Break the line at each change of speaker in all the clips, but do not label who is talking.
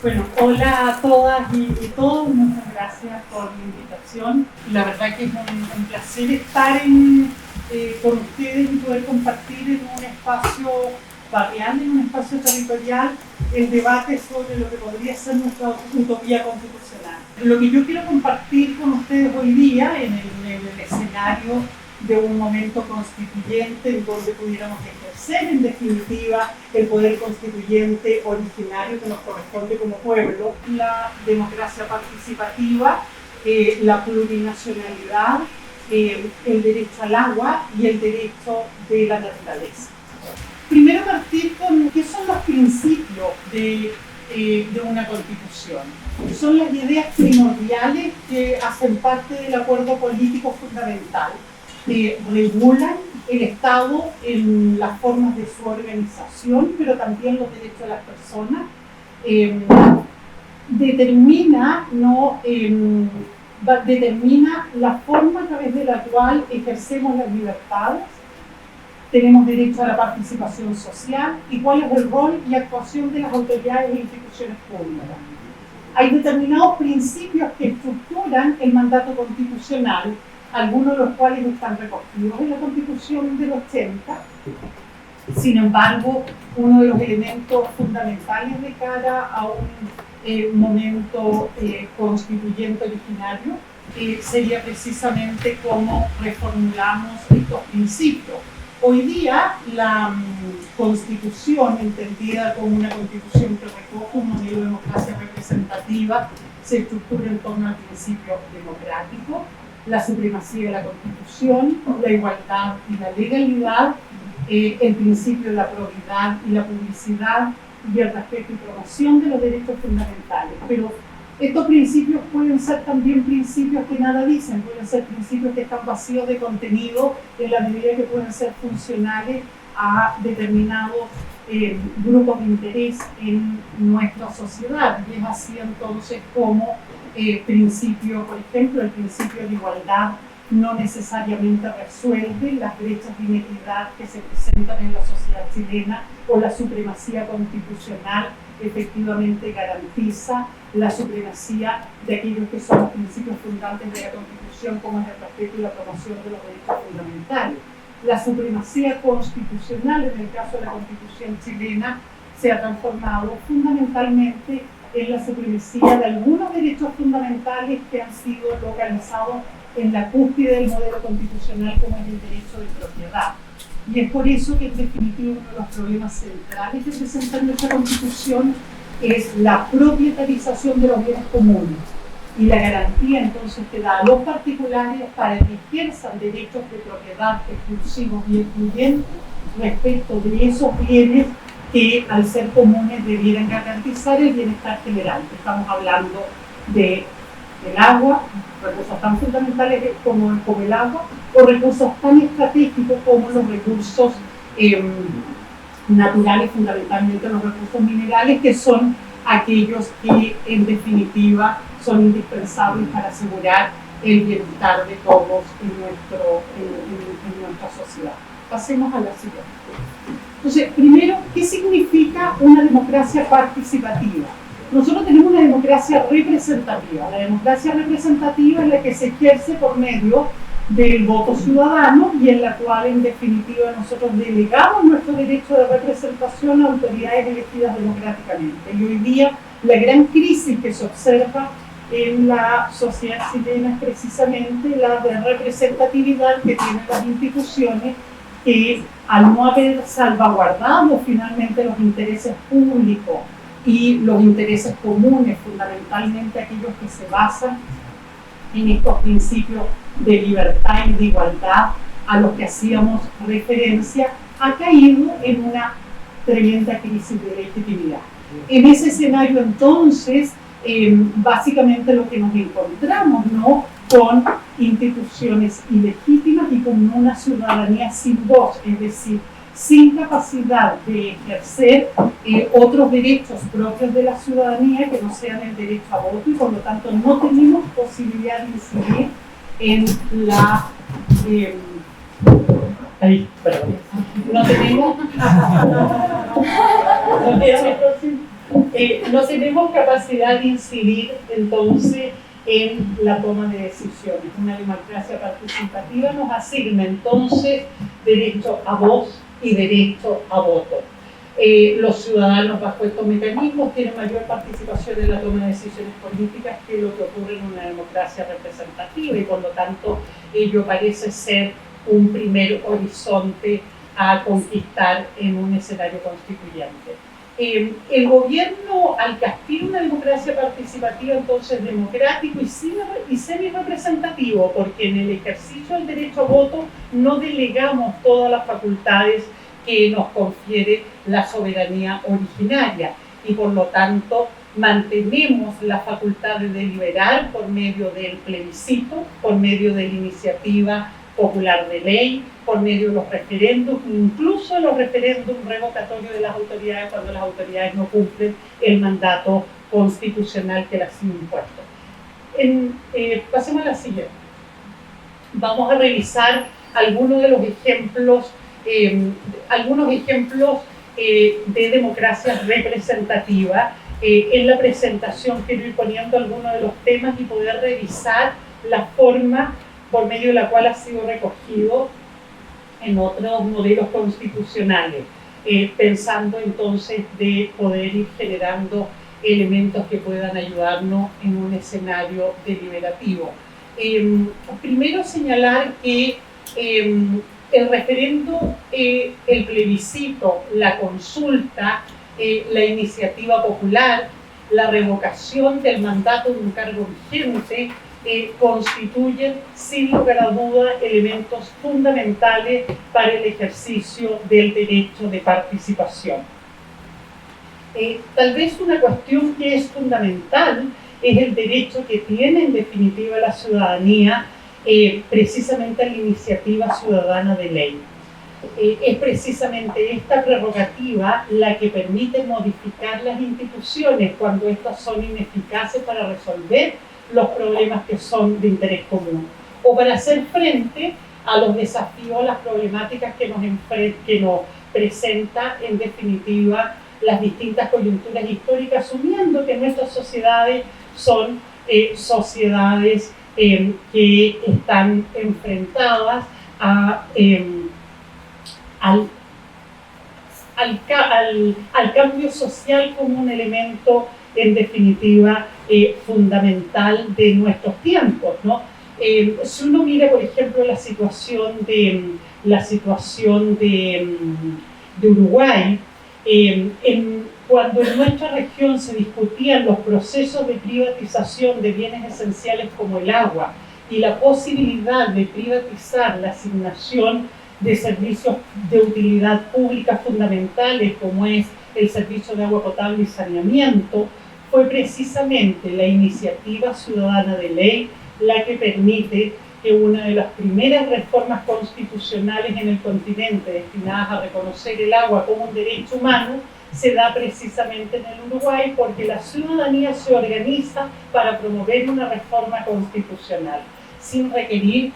Bueno, hola a todas y todos, muchas gracias por la invitación. La verdad que es un placer estar con ustedes y poder compartir en un espacio barrial, en un espacio territorial, el debate sobre lo que podría ser nuestra utopía constitucional. Lo que yo quiero compartir con ustedes hoy día en el escenario de un momento constituyente en donde pudiéramos ejercer en definitiva el poder constituyente originario que nos corresponde como pueblo, la democracia participativa, la plurinacionalidad, el derecho al agua y el derecho de la naturaleza. Primero partir con qué son los principios de una constitución. Son las ideas primordiales que hacen parte del acuerdo político fundamental. Regulan el Estado en las formas de su organización, pero también los derechos de las personas. Determina la forma a través de la cual ejercemos las libertades. Tenemos derecho a la participación social y cuál es el rol y actuación de las autoridades e instituciones públicas. Hay determinados principios que estructuran el mandato constitucional, algunos de los cuales están recogidos en la Constitución del 80. Sin embargo, uno de los elementos fundamentales de cara a un momento constituyente originario sería precisamente cómo reformulamos estos principios. Hoy día, la Constitución, entendida como una Constitución que recoge un modelo de democracia representativa, se estructura en torno al principio democrático, la supremacía de la Constitución, la igualdad y la legalidad, el principio de la probidad y la publicidad y el respeto y promoción de los derechos fundamentales. Pero estos principios pueden ser también principios que nada dicen, pueden ser principios que están vacíos de contenido en la medida que pueden ser funcionales a determinados grupos de interés en nuestra sociedad. Y es así entonces como principio, por ejemplo, el principio de igualdad no necesariamente resuelve las brechas de inequidad que se presentan en la sociedad chilena, o la supremacía constitucional efectivamente garantiza la supremacía de aquellos que son los principios fundantes de la Constitución, como es el respeto y la promoción de los derechos fundamentales. La supremacía constitucional, en el caso de la Constitución chilena, se ha transformado fundamentalmente en la supremacía de algunos derechos fundamentales que han sido localizados en la cúspide del modelo constitucional, como es el derecho de propiedad. Y es por eso que, en definitiva, uno de los problemas centrales que presenta nuestra Constitución es la propietarización de los bienes comunes y la garantía entonces que da a los particulares para que ejerzan derechos de propiedad exclusivos y excluyentes respecto de esos bienes que, al ser comunes, debieran garantizar el bienestar general. Estamos hablando del agua, recursos tan fundamentales como el agua, o recursos tan estratégicos como los recursos naturales, fundamentalmente los recursos minerales, que son aquellos que en definitiva son indispensables para asegurar el bienestar de todos en nuestra sociedad. Pasemos a la siguiente. Entonces, primero, ¿qué significa una democracia participativa? Nosotros tenemos una democracia representativa. La democracia representativa es la que se ejerce por medio del voto ciudadano y en la cual, en definitiva, nosotros delegamos nuestro derecho de representación a autoridades elegidas democráticamente. Y hoy día, la gran crisis que se observa en la sociedad chilena es precisamente la de representatividad que tienen las instituciones, que al no haber salvaguardado finalmente los intereses públicos y los intereses comunes, fundamentalmente aquellos que se basan en estos principios de libertad y de igualdad a los que hacíamos referencia, ha caído en una tremenda crisis de legitimidad. En ese escenario, entonces, básicamente lo que nos encontramos, ¿no?, con instituciones ilegítimas y con una ciudadanía sin voz, es decir, sin capacidad de ejercer otros derechos propios de la ciudadanía que no sean el derecho a voto, y por lo tanto no tenemos posibilidad de incidir en la... no tenemos no tenemos capacidad de incidir entonces en la toma de decisiones. Una democracia participativa nos asigna entonces derecho a voz y derecho a voto. Los ciudadanos bajo estos mecanismos tienen mayor participación en la toma de decisiones políticas que lo que ocurre en una democracia representativa y por lo tanto ello parece ser un primer horizonte a conquistar en un escenario constituyente. El gobierno, al que aspira una democracia participativa, entonces democrático y semi-representativo, porque en el ejercicio del derecho a voto no delegamos todas las facultades que nos confiere la soberanía originaria y por lo tanto mantenemos la facultad de deliberar por medio del plebiscito, por medio de la iniciativa popular de ley, por medio de los referéndums, incluso los referéndums revocatorios de las autoridades cuando las autoridades no cumplen el mandato constitucional que les ha sido impuesto. Pasemos a la siguiente. Vamos a revisar algunos de los ejemplos, de democracia representativa. En la presentación quiero ir poniendo algunos de los temas y poder revisar la forma por medio de la cual ha sido recogido en otros modelos constitucionales, pensando entonces de poder ir generando elementos que puedan ayudarnos en un escenario deliberativo. Primero señalar que el referendo, el plebiscito, la consulta, la iniciativa popular, la revocación del mandato de un cargo vigente, constituyen sin lugar a duda elementos fundamentales para el ejercicio del derecho de participación. Tal vez una cuestión que es fundamental es el derecho que tiene en definitiva la ciudadanía precisamente a la iniciativa ciudadana de ley. Es precisamente esta prerrogativa la que permite modificar las instituciones cuando éstas son ineficaces para resolver los problemas que son de interés común o para hacer frente a los desafíos, las problemáticas que nos presenta en definitiva las distintas coyunturas históricas, asumiendo que nuestras sociedades son sociedades que están enfrentadas al cambio social como un elemento en definitiva fundamental de nuestros tiempos, ¿no? Si uno mira, por ejemplo, la situación de Uruguay, cuando en nuestra región se discutían los procesos de privatización de bienes esenciales como el agua y la posibilidad de privatizar la asignación de servicios de utilidad pública fundamentales como es el servicio de agua potable y saneamiento, fue precisamente la iniciativa ciudadana de ley la que permite que una de las primeras reformas constitucionales en el continente destinadas a reconocer el agua como un derecho humano se da precisamente en el Uruguay porque la ciudadanía se organiza para promover una reforma constitucional sin requerir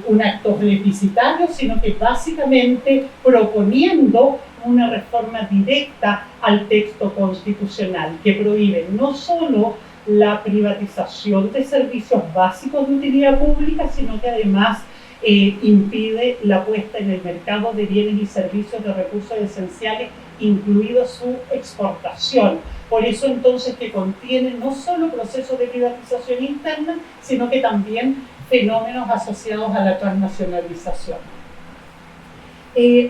un acto plebiscitario, sino que básicamente proponiendo una reforma directa al texto constitucional que prohíbe no solo la privatización de servicios básicos de utilidad pública, sino que además impide la puesta en el mercado de bienes y servicios de recursos esenciales, incluido su exportación. Por eso entonces que contiene no solo procesos de privatización interna, sino que también fenómenos asociados a la transnacionalización.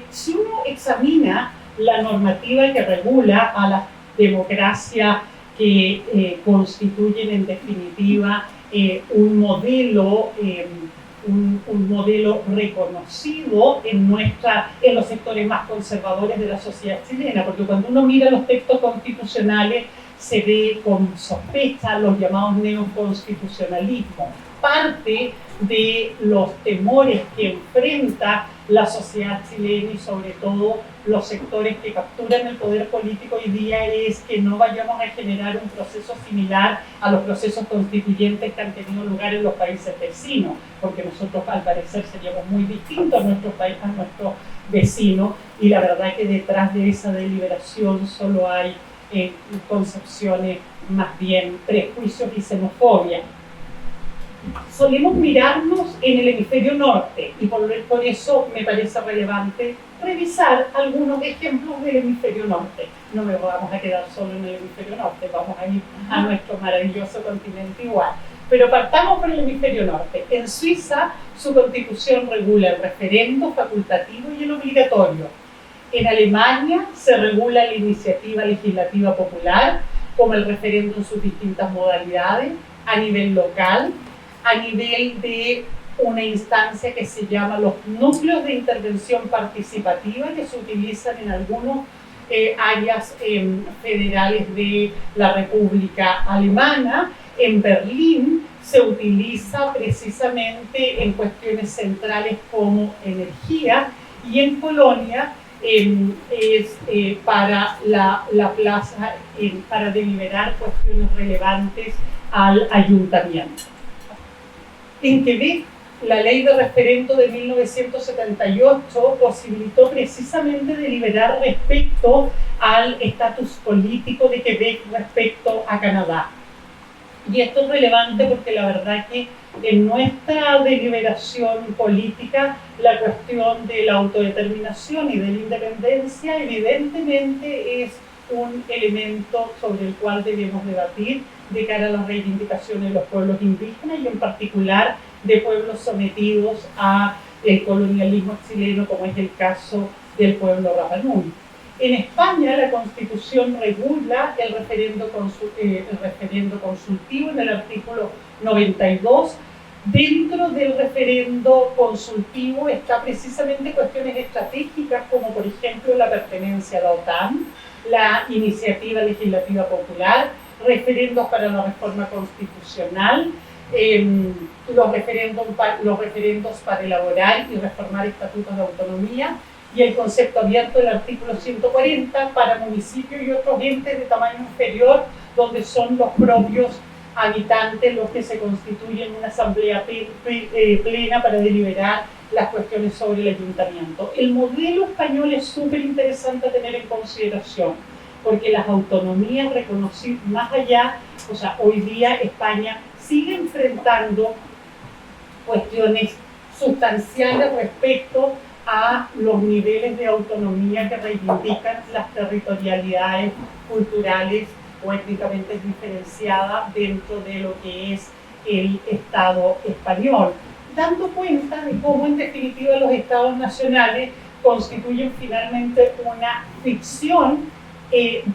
Si uno examina la normativa que regula a las democracias que constituyen en definitiva un modelo reconocido en los sectores más conservadores de la sociedad chilena, porque cuando uno mira los textos constitucionales se ve con sospecha los llamados neoconstitucionalismos. Parte de los temores que enfrenta la sociedad chilena y sobre todo los sectores que capturan el poder político hoy día es que no vayamos a generar un proceso similar a los procesos constituyentes que han tenido lugar en los países vecinos, porque nosotros al parecer seríamos muy distintos a nuestro país, a nuestros vecinos, y la verdad es que detrás de esa deliberación solo hay concepciones más bien prejuicios y xenofobia. Solemos mirarnos en el hemisferio norte y por eso me parece relevante revisar algunos ejemplos del hemisferio norte. No me vamos a quedar solo en el hemisferio norte, vamos a ir a nuestro maravilloso continente igual. Pero partamos por el hemisferio norte. En Suiza, su constitución regula el referendo facultativo y el obligatorio. En Alemania se regula la iniciativa legislativa popular, como el referendo en sus distintas modalidades, a nivel local, a nivel de una instancia que se llama los núcleos de intervención participativa, que se utilizan en algunas áreas federales de la República Alemana. En Berlín se utiliza precisamente en cuestiones centrales como energía, y en Polonia es para la plaza, para deliberar cuestiones relevantes al ayuntamiento. En Quebec, la ley de referendo de 1978 posibilitó precisamente deliberar respecto al estatus político de Quebec respecto a Canadá. Y esto es relevante porque la verdad que en nuestra deliberación política la cuestión de la autodeterminación y de la independencia evidentemente es un elemento sobre el cual debemos debatir de cara a las reivindicaciones de los pueblos indígenas y en particular de pueblos sometidos al colonialismo chileno, como es el caso del pueblo Rapa Nui. En España la Constitución regula el referendo consultivo en el artículo 92. Dentro del referendo consultivo está precisamente cuestiones estratégicas como por ejemplo la pertenencia a la OTAN, la iniciativa legislativa popular, referendos para la reforma constitucional, los referendos para elaborar y reformar estatutos de autonomía y el concepto abierto del artículo 140 para municipios y otros entes de tamaño inferior, donde son los propios habitantes los que se constituyen una asamblea plena para deliberar las cuestiones sobre el ayuntamiento. El modelo español es súper interesante a tener en consideración, porque las autonomías reconocidas más allá, o sea, hoy día España sigue enfrentando cuestiones sustanciales respecto a los niveles de autonomía que reivindican las territorialidades culturales o étnicamente diferenciadas dentro de lo que es el Estado español, dando cuenta de cómo en definitiva los Estados nacionales constituyen finalmente una ficción,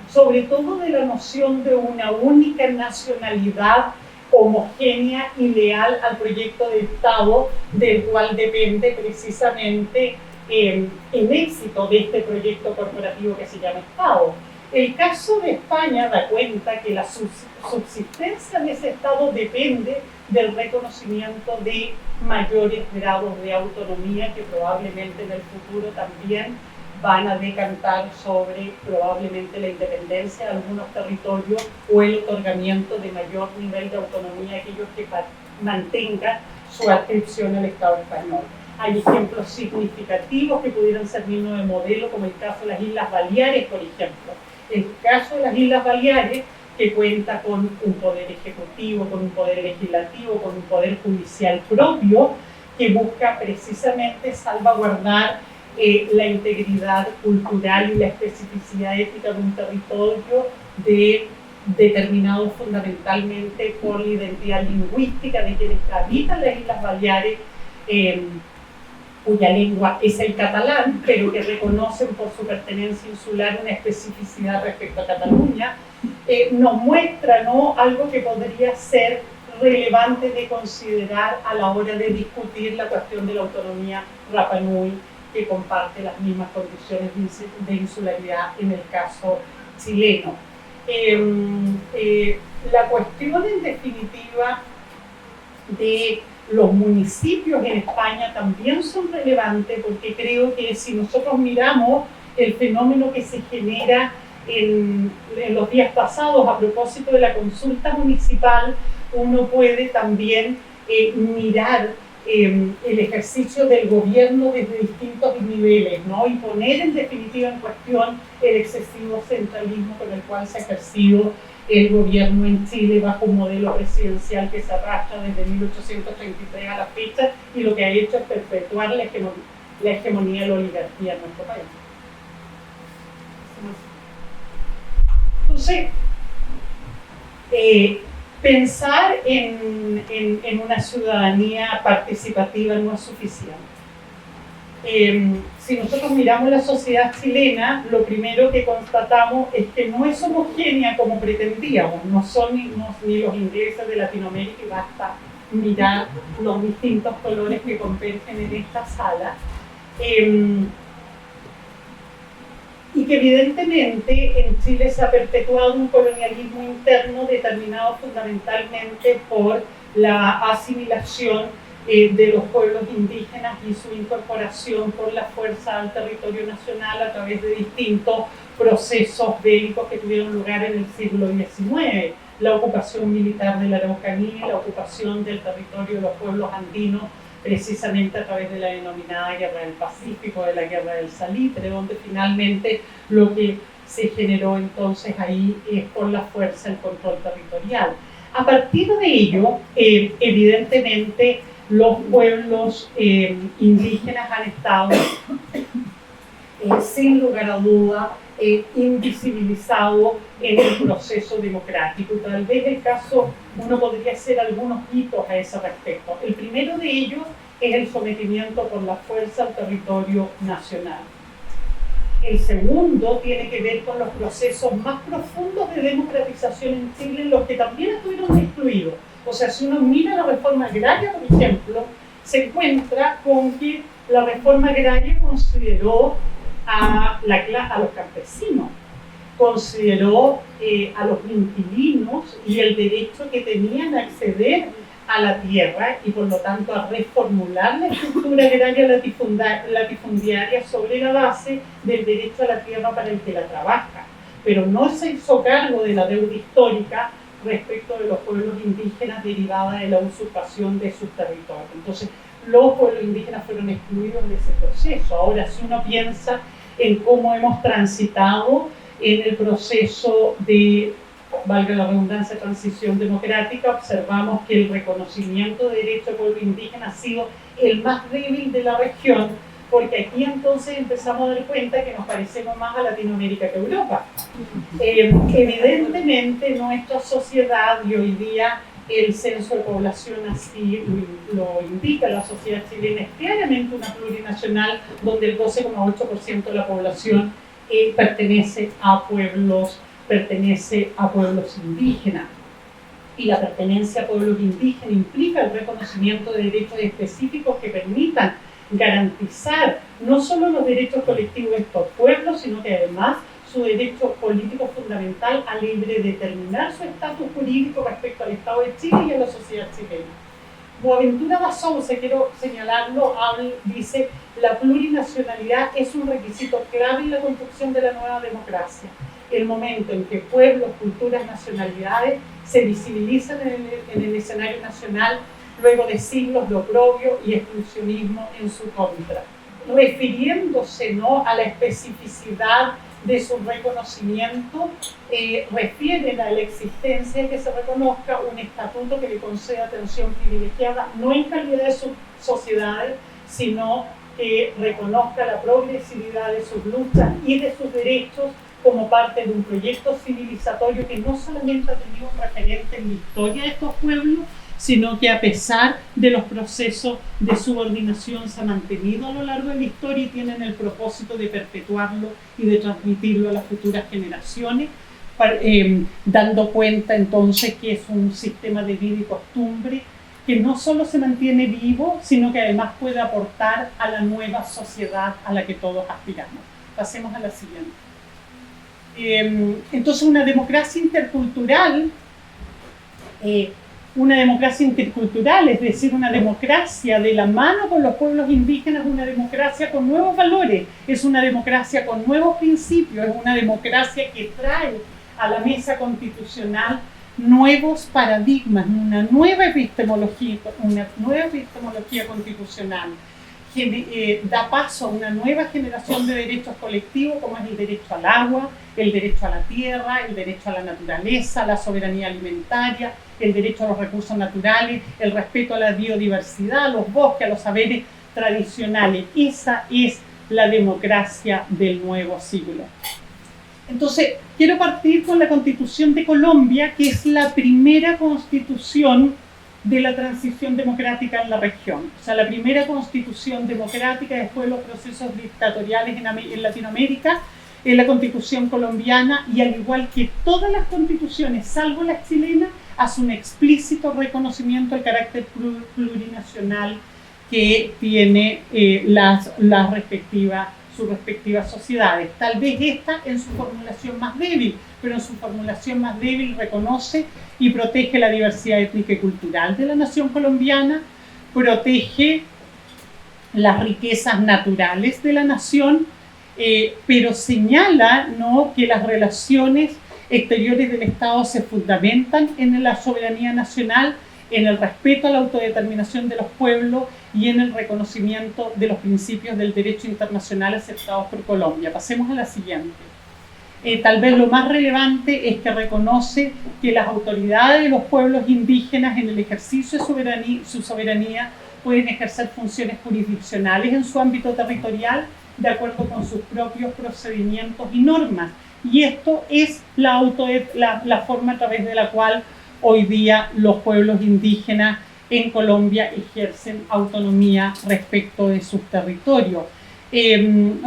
sobre todo de la noción de una única nacionalidad homogénea y leal al proyecto de Estado, del cual depende precisamente el éxito de este proyecto corporativo que se llama Estado. El caso de España da cuenta que la subsistencia de ese Estado depende del reconocimiento de mayores grados de autonomía que probablemente en el futuro también van a decantar sobre probablemente la independencia de algunos territorios o el otorgamiento de mayor nivel de autonomía a aquellos que mantengan su adscripción al Estado español. Hay ejemplos significativos que pudieran servirnos de modelo, como el caso de las Islas Baleares, por ejemplo. El caso de las Islas Baleares, que cuenta con un poder ejecutivo, con un poder legislativo, con un poder judicial propio, que busca precisamente salvaguardar la integridad cultural y la especificidad ética de un territorio determinado fundamentalmente por la identidad lingüística de quienes habitan las Islas Baleares, cuya lengua es el catalán, pero que reconocen por su pertenencia insular una especificidad respecto a Cataluña, nos muestra, ¿no?, algo que podría ser relevante de considerar a la hora de discutir la cuestión de la autonomía Rapa Nui, que comparte las mismas condiciones de insularidad en el caso chileno. La cuestión en definitiva de los municipios en España también son relevantes, porque creo que si nosotros miramos el fenómeno que se genera en los días pasados a propósito de la consulta municipal, uno puede también mirar el ejercicio del gobierno desde distintos niveles, ¿no? Y poner en definitiva en cuestión el excesivo centralismo con el cual se ha ejercido el gobierno en Chile bajo un modelo presidencial que se arrastra desde 1833 a la fecha y lo que ha hecho es perpetuar la hegemonía de la oligarquía en nuestro país. Entonces, pensar en una ciudadanía participativa no es suficiente. Si nosotros miramos la sociedad chilena, lo primero que constatamos es que no es homogénea como pretendíamos, no son ni los ingleses de Latinoamérica, y basta mirar los distintos colores que convergen en esta sala. Y que evidentemente en Chile se ha perpetuado un colonialismo interno determinado fundamentalmente por la asimilación de los pueblos indígenas y su incorporación por la fuerza al territorio nacional a través de distintos procesos bélicos que tuvieron lugar en el siglo XIX. La ocupación militar de la Araucanía, la ocupación del territorio de los pueblos andinos, precisamente a través de la denominada Guerra del Pacífico, de la Guerra del Salitre, donde finalmente lo que se generó entonces ahí es por la fuerza el control territorial. A partir de ello, evidentemente, los pueblos indígenas han estado, sin lugar a duda, invisibilizados en el proceso democrático. Y tal vez el caso, uno podría hacer algunos hitos a ese respecto. El primero de ellos es el sometimiento por la fuerza al territorio nacional. El segundo tiene que ver con los procesos más profundos de democratización en Chile, en los que también estuvieron excluidos. O sea, si uno mira la reforma agraria, por ejemplo, se encuentra con que la reforma agraria consideró a los campesinos, consideró a los inquilinos y el derecho que tenían a acceder a la tierra y por lo tanto a reformular la estructura agraria latifundiaria sobre la base del derecho a la tierra para el que la trabaja. Pero no se hizo cargo de la deuda histórica respecto de los pueblos indígenas derivada de la usurpación de sus territorios. Entonces, los pueblos indígenas fueron excluidos de ese proceso. Ahora, si uno piensa en cómo hemos transitado en el proceso de, valga la redundancia, transición democrática, observamos que el reconocimiento de derechos del pueblo indígena ha sido el más débil de la región, porque aquí entonces empezamos a dar cuenta que nos parecemos más a Latinoamérica que a Europa. Evidentemente nuestra sociedad, y hoy día el censo de población así lo indica, la sociedad chilena es claramente una plurinacional donde el 12,8% de la población pertenece a pueblos indígenas. Y la pertenencia a pueblos indígenas implica el reconocimiento de derechos específicos que permitan garantizar no solo los derechos colectivos de estos pueblos, sino que además su derecho político fundamental a libre determinar su estatus jurídico respecto al Estado de Chile y a la sociedad chilena. Boaventura da Sousa, quiero señalarlo, dice: la plurinacionalidad es un requisito clave en la construcción de la nueva democracia. El momento en que pueblos, culturas, nacionalidades se visibilizan en el escenario nacional luego de siglos de oprobio y exclusionismo en su contra. Refiriéndose, ¿no?, a la especificidad de su reconocimiento, refieren a la existencia de que se reconozca un estatuto que le conceda atención privilegiada, no en calidad de sus sociedades, sino que reconozca la progresividad de sus luchas y de sus derechos como parte de un proyecto civilizatorio que no solamente ha tenido un referente en la historia de estos pueblos, sino que a pesar de los procesos de subordinación se ha mantenido a lo largo de la historia y tienen el propósito de perpetuarlo y de transmitirlo a las futuras generaciones, dando cuenta entonces que es un sistema de vida y costumbre que no solo se mantiene vivo, sino que además puede aportar a la nueva sociedad a la que todos aspiramos. Pasemos a la siguiente. Entonces, una democracia intercultural, es decir, una democracia de la mano con los pueblos indígenas, una democracia con nuevos valores, es una democracia con nuevos principios, es una democracia que trae a la mesa constitucional nuevos paradigmas, una nueva epistemología constitucional. Da paso a una nueva generación de derechos colectivos, como es el derecho al agua, el derecho a la tierra, el derecho a la naturaleza, la soberanía alimentaria, el derecho a los recursos naturales, el respeto a la biodiversidad, a los bosques, a los saberes tradicionales. Esa es la democracia del nuevo siglo. Entonces, quiero partir con la Constitución de Colombia, que es la primera constitución de la transición democrática en la región. O sea, la primera constitución democrática después de los procesos dictatoriales en Latinoamérica es la Constitución colombiana, y al igual que todas las constituciones, salvo la chilena, hace un explícito reconocimiento del carácter plurinacional que tiene sus respectivas sociedades. Tal vez esta en su formulación más débil, pero en su formulación más débil reconoce y protege la diversidad étnica y cultural de la nación colombiana, protege las riquezas naturales de la nación, pero señala, ¿no?, que las relaciones exteriores del Estado se fundamentan en la soberanía nacional, en el respeto a la autodeterminación de los pueblos y en el reconocimiento de los principios del derecho internacional aceptados por Colombia. Pasemos a la siguiente. Tal vez lo más relevante es que reconoce que las autoridades de los pueblos indígenas en el ejercicio de su soberanía pueden ejercer funciones jurisdiccionales en su ámbito territorial de acuerdo con sus propios procedimientos y normas. Y esto es la forma a través de la cual hoy día los pueblos indígenas en Colombia ejercen autonomía respecto de sus territorios.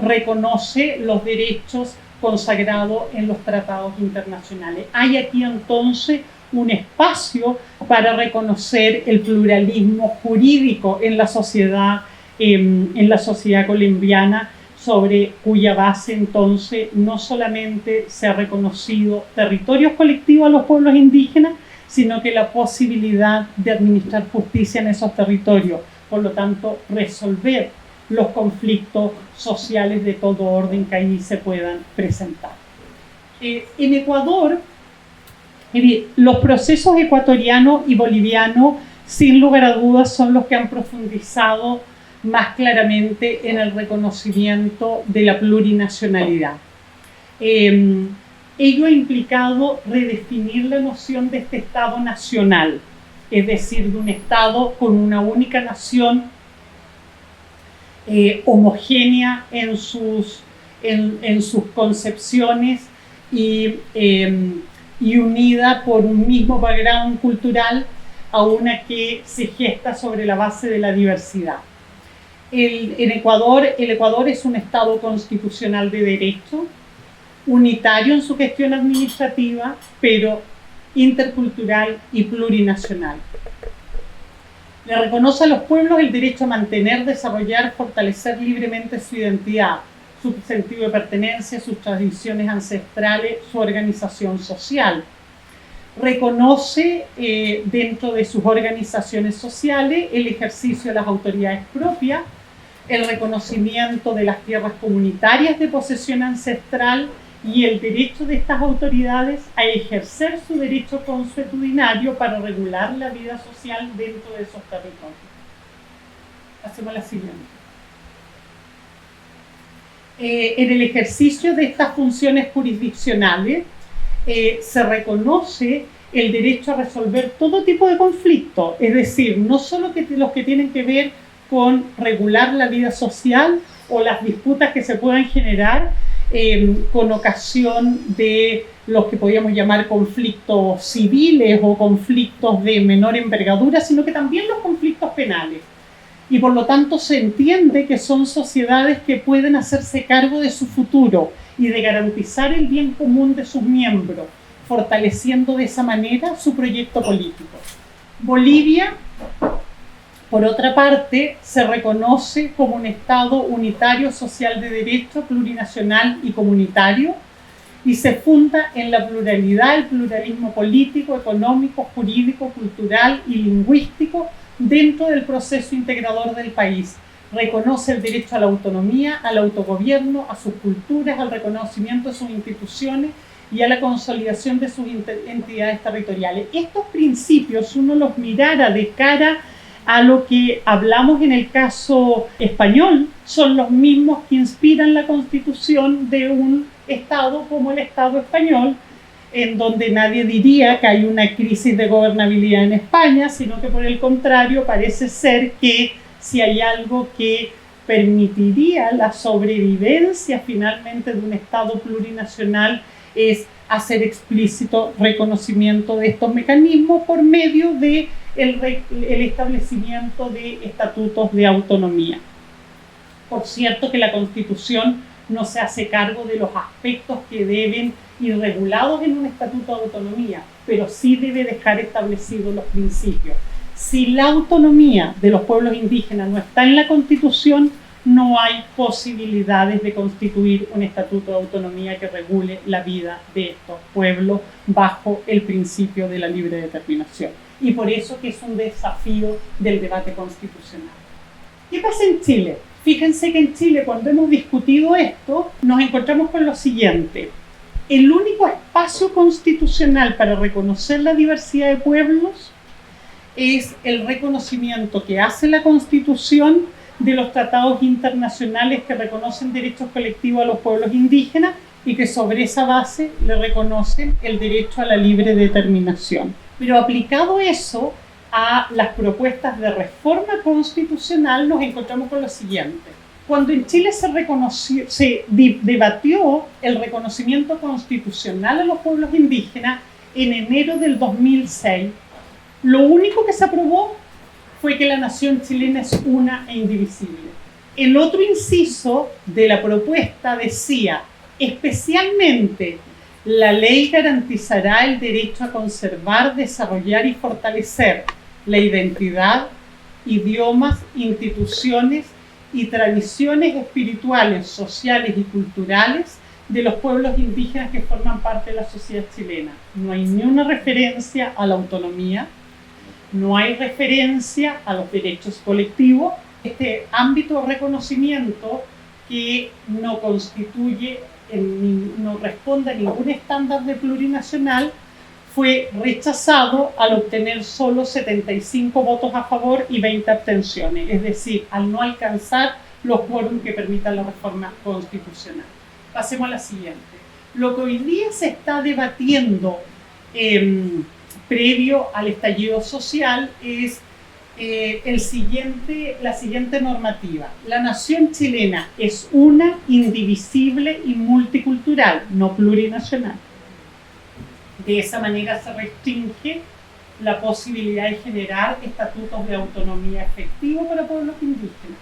Reconoce los derechos consagrados en los tratados internacionales. Hay aquí entonces un espacio para reconocer el pluralismo jurídico en la sociedad colombiana, sobre cuya base entonces no solamente se ha reconocido territorios colectivos a los pueblos indígenas, sino que la posibilidad de administrar justicia en esos territorios, por lo tanto resolver los conflictos sociales de todo orden que allí se puedan presentar. En Ecuador, los procesos ecuatoriano y boliviano, sin lugar a dudas, son los que han profundizado más claramente en el reconocimiento de la plurinacionalidad. Ello ha implicado redefinir la noción de este Estado nacional, es decir, de un Estado con una única nación homogénea en sus concepciones y unida por un mismo background cultural, a una que se gesta sobre la base de la diversidad. El Ecuador es un Estado constitucional de derecho, unitario en su gestión administrativa, pero intercultural y plurinacional. Le reconoce a los pueblos el derecho a mantener, desarrollar, fortalecer libremente su identidad, su sentido de pertenencia, sus tradiciones ancestrales, su organización social. Reconoce dentro de sus organizaciones sociales el ejercicio de las autoridades propias, el reconocimiento de las tierras comunitarias de posesión ancestral y el derecho de estas autoridades a ejercer su derecho consuetudinario para regular la vida social dentro de esos territorios. Hacemos la siguiente. En el ejercicio de estas funciones jurisdiccionales se reconoce el derecho a resolver todo tipo de conflictos, es decir, no solo los que tienen que ver con regular la vida social o las disputas que se puedan generar con ocasión de los que podríamos llamar conflictos civiles o conflictos de menor envergadura, sino que también los conflictos penales. Y por lo tanto se entiende que son sociedades que pueden hacerse cargo de su futuro y de garantizar el bien común de sus miembros, fortaleciendo de esa manera su proyecto político. Bolivia, por otra parte, se reconoce como un Estado unitario, social de derecho, plurinacional y comunitario, y se funda en la pluralidad, el pluralismo político, económico, jurídico, cultural y lingüístico dentro del proceso integrador del país. Reconoce el derecho a la autonomía, al autogobierno, a sus culturas, al reconocimiento de sus instituciones y a la consolidación de sus entidades territoriales. Estos principios, si uno los mirara de cara a lo que hablamos en el caso español, son los mismos que inspiran la constitución de un Estado como el Estado español, en donde nadie diría que hay una crisis de gobernabilidad en España, sino que por el contrario parece ser que si hay algo que permitiría la sobrevivencia finalmente de un Estado plurinacional es hacer explícito reconocimiento de estos mecanismos por medio de el establecimiento de estatutos de autonomía. Por cierto que la Constitución no se hace cargo de los aspectos que deben ir regulados en un estatuto de autonomía, pero sí debe dejar establecidos los principios. Si la autonomía de los pueblos indígenas no está en la Constitución, no hay posibilidades de constituir un estatuto de autonomía que regule la vida de estos pueblos bajo el principio de la libre determinación. Y por eso que es un desafío del debate constitucional. ¿Qué pasa en Chile? Fíjense que en Chile, cuando hemos discutido esto, nos encontramos con lo siguiente. El único espacio constitucional para reconocer la diversidad de pueblos es el reconocimiento que hace la Constitución de los tratados internacionales que reconocen derechos colectivos a los pueblos indígenas y que sobre esa base le reconocen el derecho a la libre determinación. Pero aplicado eso a las propuestas de reforma constitucional, nos encontramos con lo siguiente. Cuando en Chile se debatió el reconocimiento constitucional a los pueblos indígenas en enero del 2006, lo único que se aprobó fue que la nación chilena es una e indivisible. El otro inciso de la propuesta decía, especialmente, la ley garantizará el derecho a conservar, desarrollar y fortalecer la identidad, idiomas, instituciones y tradiciones espirituales, sociales y culturales de los pueblos indígenas que forman parte de la sociedad chilena. No hay ni una referencia a la autonomía, no hay referencia a los derechos colectivos. Este ámbito de reconocimiento que no constituye, no responde a ningún estándar de plurinacional, fue rechazado al obtener solo 75 votos a favor y 20 abstenciones, es decir, al no alcanzar los quórum que permitan la reforma constitucional. Pasemos a la siguiente. Lo que hoy día se está debatiendo previo al estallido social es la siguiente normativa. La nación chilena es una, indivisible y multicultural, no plurinacional. De esa manera se restringe la posibilidad de generar estatutos de autonomía efectivos para pueblos indígenas.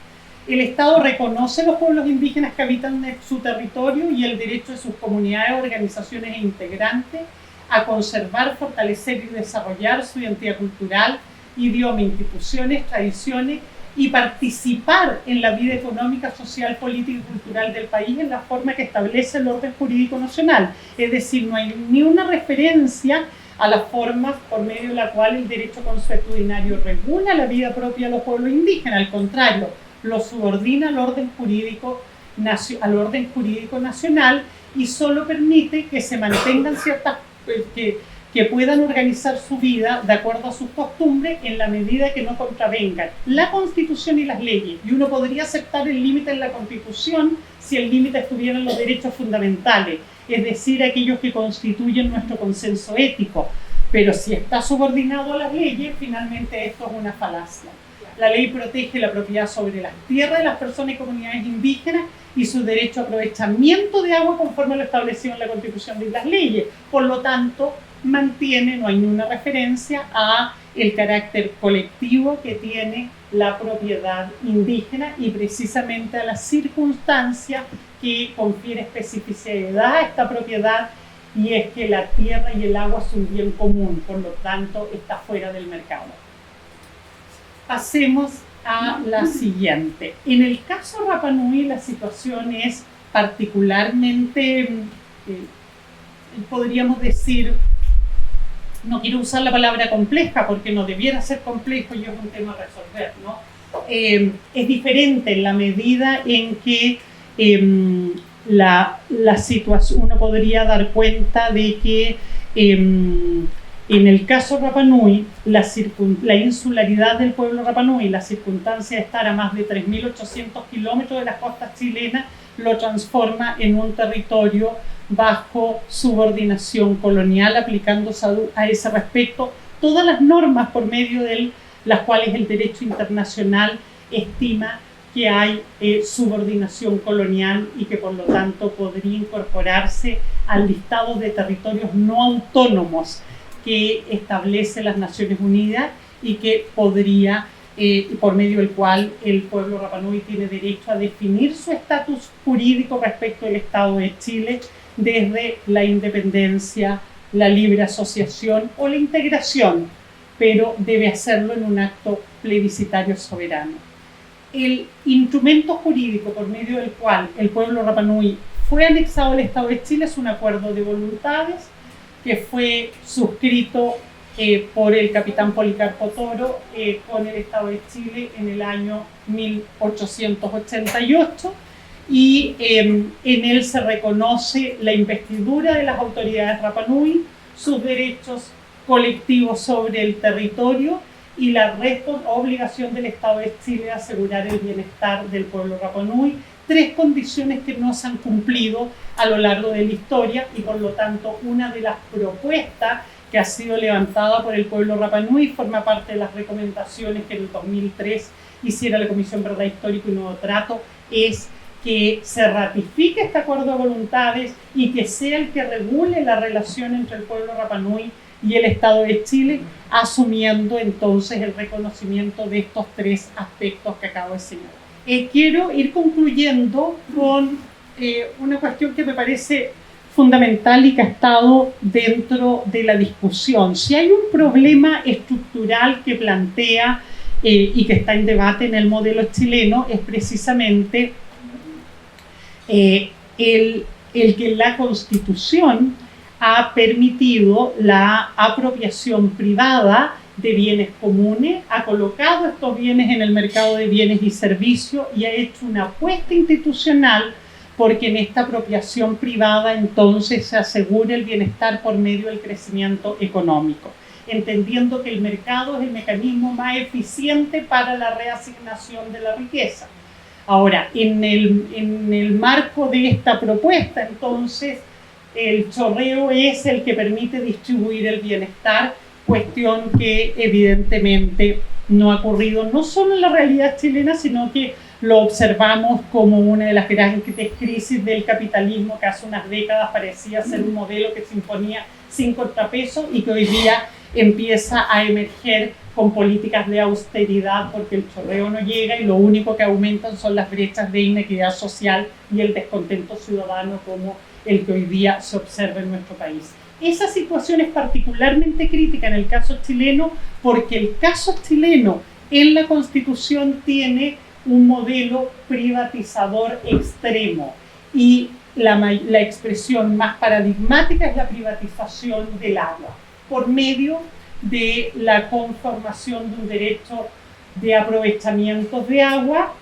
El Estado reconoce a los pueblos indígenas que habitan en su territorio y el derecho de sus comunidades, organizaciones e integrantes a conservar, fortalecer y desarrollar su identidad cultural, idioma, instituciones, tradiciones y participar en la vida económica, social, política y cultural del país en la forma que establece el orden jurídico nacional. Es decir, no hay ni una referencia a las formas por medio de la cual el derecho consuetudinario regula la vida propia de los pueblos indígenas. Al contrario, lo subordina al orden jurídico nacional y solo permite que se mantengan ciertas que puedan organizar su vida de acuerdo a sus costumbres en la medida que no contravengan la Constitución y las leyes. Y uno podría aceptar el límite en la Constitución si el límite estuviera en los derechos fundamentales, es decir, aquellos que constituyen nuestro consenso ético. Pero si está subordinado a las leyes, finalmente esto es una falacia. La ley protege la propiedad sobre las tierras de las personas y comunidades indígenas y su derecho a aprovechamiento de agua conforme a lo establecido en la Constitución y las leyes. Por lo tanto, mantiene, no hay ninguna referencia a el carácter colectivo que tiene la propiedad indígena y precisamente a las circunstancias que confiere especificidad a esta propiedad, y es que la tierra y el agua son un bien común, por lo tanto está fuera del mercado. Pasemos a la siguiente. En el caso Rapa Nui la situación es particularmente, podríamos decir, no quiero usar la palabra compleja porque no debiera ser complejo y es un tema a resolver, ¿no? Es diferente en la medida en que la situación, uno podría dar cuenta de que en el caso Rapa Nui, la insularidad del pueblo Rapa Nui, la circunstancia de estar a más de 3.800 kilómetros de las costas chilenas, lo transforma en un territorio bajo subordinación colonial, aplicándose a ese respecto todas las normas por medio de las cuales el derecho internacional estima que hay subordinación colonial y que por lo tanto podría incorporarse al listado de territorios no autónomos que establece las Naciones Unidas y que podría, por medio del cual el pueblo Rapa Nui tiene derecho a definir su estatus jurídico respecto del Estado de Chile desde la independencia, la libre asociación o la integración, pero debe hacerlo en un acto plebiscitario soberano. El instrumento jurídico por medio del cual el pueblo Rapa Nui fue anexado al Estado de Chile es un acuerdo de voluntades que fue suscrito por el capitán Policarpo Toro con el Estado de Chile en el año 1888 y en él se reconoce la investidura de las autoridades Rapa Nui, sus derechos colectivos sobre el territorio y la obligación del Estado de Chile de asegurar el bienestar del pueblo Rapa Nui, tres condiciones que no se han cumplido a lo largo de la historia y por lo tanto una de las propuestas que ha sido levantada por el pueblo Rapa Nui forma parte de las recomendaciones que en el 2003 hiciera la Comisión Verdad Histórico y Nuevo Trato, es que se ratifique este acuerdo de voluntades y que sea el que regule la relación entre el pueblo Rapa Nui y el Estado de Chile, asumiendo entonces el reconocimiento de estos tres aspectos que acabo de señalar. Quiero ir concluyendo con una cuestión que me parece fundamental y que ha estado dentro de la discusión. Si hay un problema estructural que plantea y que está en debate en el modelo chileno, es precisamente el que la Constitución ha permitido la apropiación privada de bienes comunes, ha colocado estos bienes en el mercado de bienes y servicios y ha hecho una apuesta institucional porque en esta apropiación privada entonces se asegura el bienestar por medio del crecimiento económico, entendiendo que el mercado es el mecanismo más eficiente para la reasignación de la riqueza. Ahora, en el marco de esta propuesta, entonces, el chorreo es el que permite distribuir el bienestar, cuestión que evidentemente no ha ocurrido no solo en la realidad chilena, sino que lo observamos como una de las grandes crisis del capitalismo que hace unas décadas parecía ser un modelo que se imponía sin contrapeso y que hoy día empieza a emerger con políticas de austeridad porque el chorreo no llega y lo único que aumentan son las brechas de inequidad social y el descontento ciudadano como el que hoy día se observa en nuestro país. Esa situación es particularmente crítica en el caso chileno porque el caso chileno en la Constitución tiene un modelo privatizador extremo y la expresión más paradigmática es la privatización del agua por medio de la conformación de un derecho de aprovechamiento de agua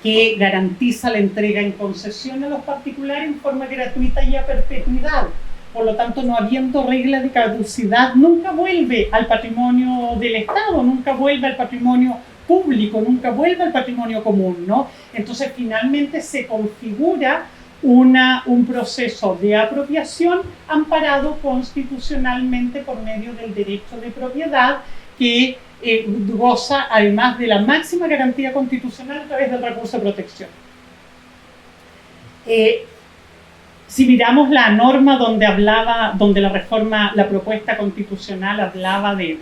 que garantiza la entrega en concesión a los particulares en forma gratuita y a perpetuidad. Por lo tanto, no habiendo regla de caducidad, nunca vuelve al patrimonio del Estado, nunca vuelve al patrimonio público, nunca vuelve al patrimonio común, ¿no? Entonces, finalmente se configura un proceso de apropiación amparado constitucionalmente por medio del derecho de propiedad que goza además de la máxima garantía constitucional a través del recurso de protección. Si miramos la norma donde la reforma, la propuesta constitucional hablaba de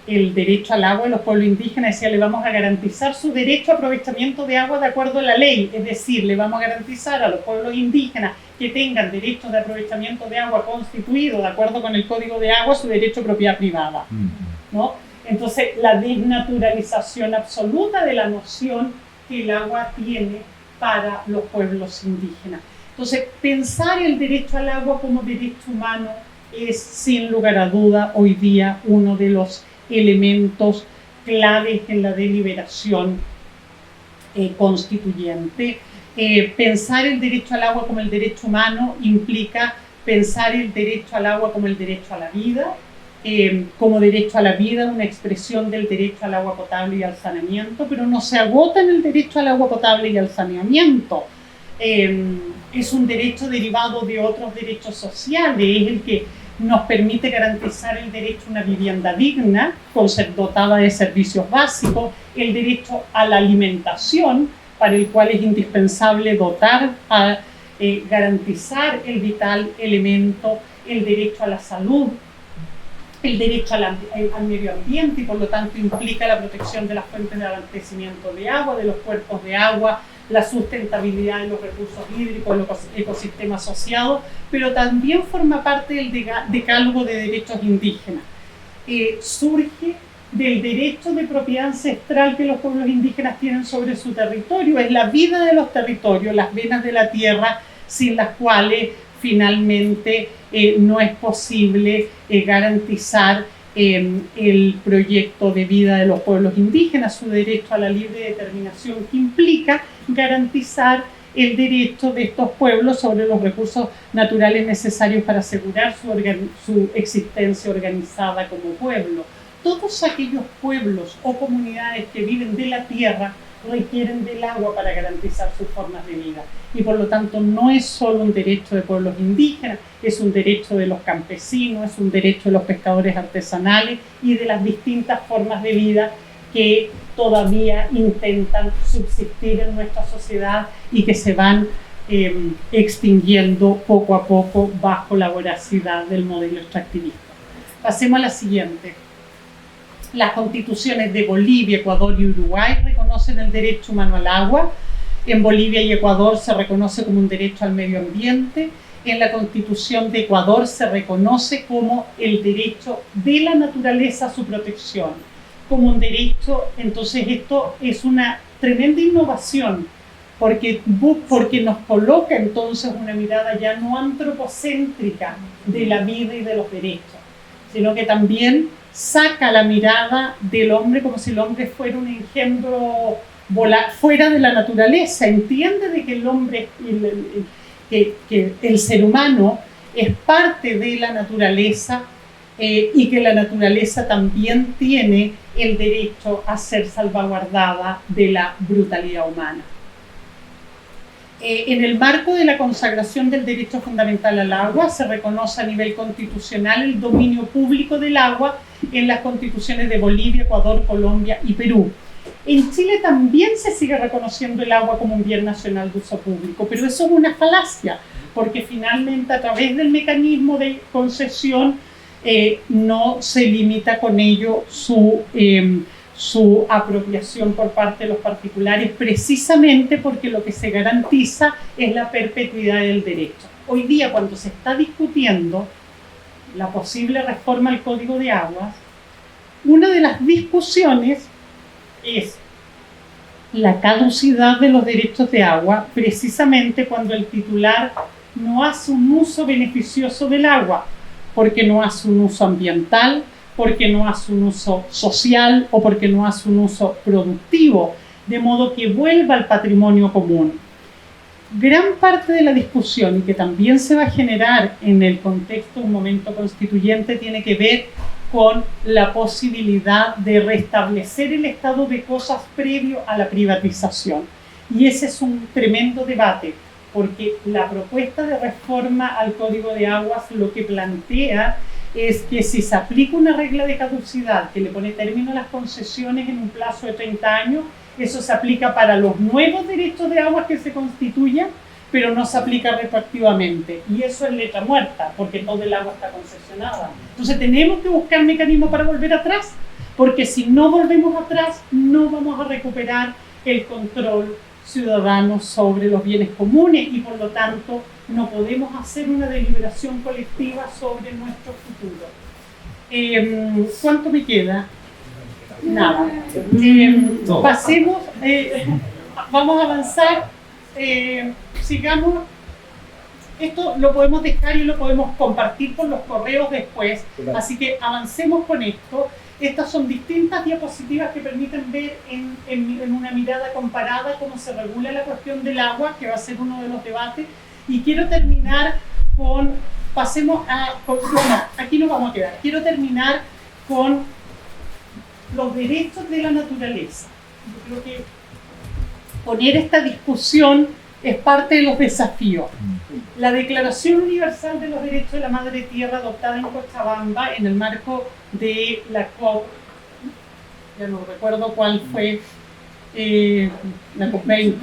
el derecho al agua de los pueblos indígenas, decía, le vamos a garantizar su derecho a aprovechamiento de agua de acuerdo a la ley, es decir, le vamos a garantizar a los pueblos indígenas que tengan derechos de aprovechamiento de agua constituido de acuerdo con el Código de Agua, su derecho a propiedad privada, ¿no? Entonces, la desnaturalización absoluta de la noción que el agua tiene para los pueblos indígenas. Entonces, pensar el derecho al agua como derecho humano es, sin lugar a duda, hoy día uno de los elementos claves en la deliberación constituyente. Pensar el derecho al agua como el derecho humano implica pensar el derecho al agua como el derecho a la vida, como derecho a la vida, una expresión del derecho al agua potable y al saneamiento, pero no se agota en el derecho al agua potable y al saneamiento. Es un derecho derivado de otros derechos sociales, es el que nos permite garantizar el derecho a una vivienda digna, dotada de servicios básicos, el derecho a la alimentación, para el cual es indispensable dotar a garantizar el vital elemento, el derecho a la salud, el derecho al medio ambiente, y por lo tanto implica la protección de las fuentes de abastecimiento de agua, de los cuerpos de agua, la sustentabilidad de los recursos hídricos, los ecosistemas asociados, pero también forma parte del decálogo de derechos indígenas. Surge del derecho de propiedad ancestral que los pueblos indígenas tienen sobre su territorio, es la vida de los territorios, las venas de la tierra, sin las cuales finalmente no es posible garantizar el proyecto de vida de los pueblos indígenas, su derecho a la libre determinación, que implica garantizar el derecho de estos pueblos sobre los recursos naturales necesarios para asegurar su existencia organizada como pueblo. Todos aquellos pueblos o comunidades que viven de la tierra requieren del agua para garantizar sus formas de vida, y por lo tanto no es solo un derecho de pueblos indígenas, es un derecho de los campesinos, es un derecho de los pescadores artesanales y de las distintas formas de vida que todavía intentan subsistir en nuestra sociedad y que se van extinguiendo poco a poco bajo la voracidad del modelo extractivista. Pasemos a la siguiente. Las constituciones de Bolivia, Ecuador y Uruguay reconocen el derecho humano al agua. En Bolivia y Ecuador se reconoce como un derecho al medio ambiente. En la Constitución de Ecuador se reconoce como el derecho de la naturaleza a su protección, como un derecho. Entonces esto es una tremenda innovación, porque nos coloca entonces una mirada ya no antropocéntrica de la vida y de los derechos, sino que también saca la mirada del hombre como si el hombre fuera un engendro fuera de la naturaleza. Entiende de que el hombre, que el ser humano es parte de la naturaleza, y que la naturaleza también tiene el derecho a ser salvaguardada de la brutalidad humana. En el marco de la consagración del derecho fundamental al agua, se reconoce a nivel constitucional el dominio público del agua en las constituciones de Bolivia, Ecuador, Colombia y Perú. En Chile también se sigue reconociendo el agua como un bien nacional de uso público, pero eso es una falacia, porque finalmente a través del mecanismo de concesión no se limita con ello su apropiación por parte de los particulares, precisamente porque lo que se garantiza es la perpetuidad del derecho. Hoy día, cuando se está discutiendo la posible reforma al Código de Aguas, una de las discusiones es la caducidad de los derechos de agua, precisamente cuando el titular no hace un uso beneficioso del agua, porque no hace un uso ambiental, porque no hace un uso social o porque no hace un uso productivo, de modo que vuelva al patrimonio común. Gran parte de la discusión, y que también se va a generar en el contexto de un momento constituyente, tiene que ver con la posibilidad de restablecer el estado de cosas previo a la privatización. Y ese es un tremendo debate, porque la propuesta de reforma al Código de Aguas lo que plantea es que si se aplica una regla de caducidad que le pone término a las concesiones en un plazo de 30 años, eso se aplica para los nuevos derechos de aguas que se constituyan, pero no se aplica retroactivamente. Y eso es letra muerta, porque todo el agua está concesionada. Entonces tenemos que buscar mecanismos para volver atrás, porque si no volvemos atrás, no vamos a recuperar el control ciudadano sobre los bienes comunes y por lo tanto no podemos hacer una deliberación colectiva sobre nuestro futuro. ¿Cuánto me queda? Nada. Pasemos, vamos a avanzar, sigamos. Esto lo podemos dejar y lo podemos compartir por los correos después, así que avancemos con esto. Estas son distintas diapositivas que permiten ver en una mirada comparada cómo se regula la cuestión del agua, que va a ser uno de los debates. Y quiero terminar con, aquí nos vamos a quedar. Quiero terminar con los derechos de la naturaleza. Yo creo que poner esta discusión es parte de los desafíos. La Declaración Universal de los Derechos de la Madre Tierra, adoptada en Cochabamba en el marco de la COP, ya no recuerdo cuál fue, la COP20,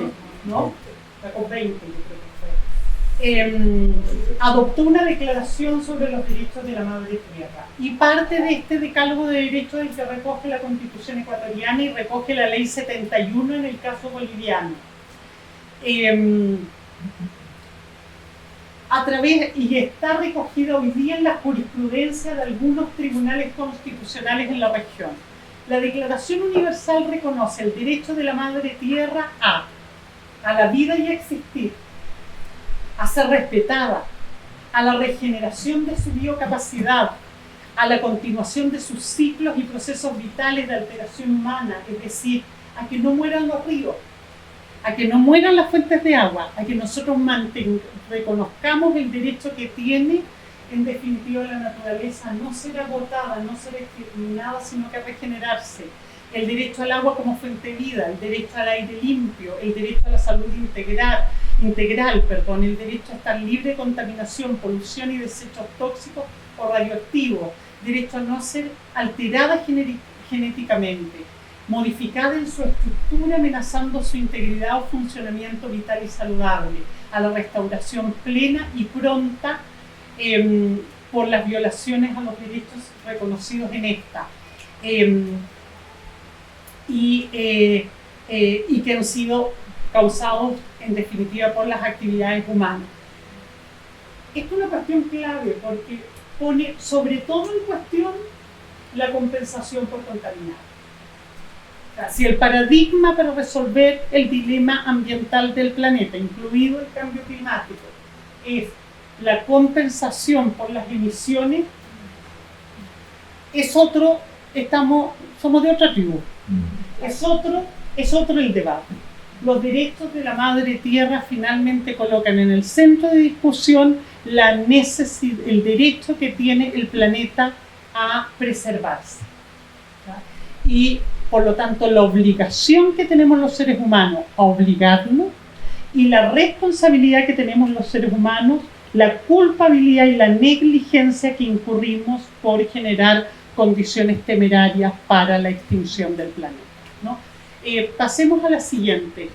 ¿no? La COP20, yo creo que fue. Adoptó una declaración sobre los derechos de la Madre Tierra. Y parte de este decálogo de derechos es el que recoge la Constitución ecuatoriana y recoge la Ley 71 en el caso boliviano. Y está recogida hoy día en la jurisprudencia de algunos tribunales constitucionales en la región. La Declaración Universal reconoce el derecho de la Madre Tierra a la vida y a existir, a ser respetada, a la regeneración de su biocapacidad, a la continuación de sus ciclos y procesos vitales de alteración humana, es decir, a que no mueran los ríos, a que no mueran las fuentes de agua, a que nosotros reconozcamos el derecho que tiene, en definitiva, la naturaleza, no ser agotada, no ser exterminada, sino que a regenerarse. El derecho al agua como fuente de vida, el derecho al aire limpio, el derecho a la salud integral, el derecho a estar libre de contaminación, polución y desechos tóxicos o radioactivos, derecho a no ser alterada genéticamente, modificada en su estructura, amenazando su integridad o funcionamiento vital y saludable, a la restauración plena y pronta por las violaciones a los derechos reconocidos en esta, y que han sido causados, en definitiva, por las actividades humanas. Esto es una cuestión clave porque pone sobre todo en cuestión la compensación por contaminar. Si el paradigma para resolver el dilema ambiental del planeta, incluido el cambio climático, es la compensación por las emisiones, somos de otra tribu. Es otro el debate. Los derechos de la Madre Tierra finalmente colocan en el centro de discusión el derecho que tiene el planeta a preservarse. Y por lo tanto, la obligación que tenemos los seres humanos a obligarnos y la responsabilidad que tenemos los seres humanos, la culpabilidad y la negligencia que incurrimos por generar condiciones temerarias para la extinción del planeta, ¿no? Pasemos a la siguiente.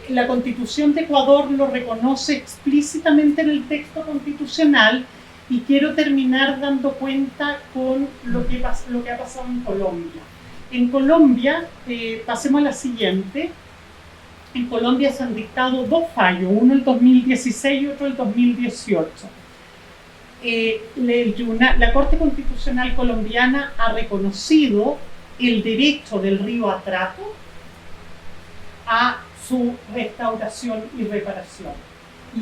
La Constitución de Ecuador lo reconoce explícitamente en el texto constitucional. Y quiero terminar dando cuenta con lo que ha pasado en Colombia. En Colombia, pasemos a la siguiente. En Colombia se han dictado dos fallos, uno el 2016 y otro el 2018. La Corte Constitucional colombiana ha reconocido el derecho del río Atrato a su restauración y reparación,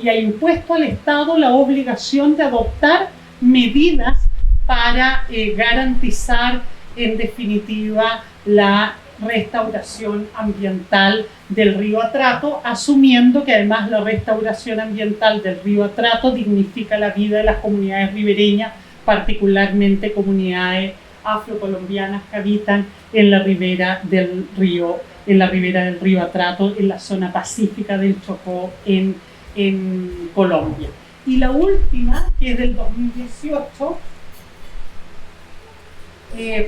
y ha impuesto al Estado la obligación de adoptar medidas para garantizar, en definitiva, la restauración ambiental del río Atrato, asumiendo que además la restauración ambiental del río Atrato dignifica la vida de las comunidades ribereñas, particularmente comunidades afrocolombianas que habitan en la ribera del río Atrato, en la zona pacífica del Chocó, en Colombia. Y la última, que es del 2018,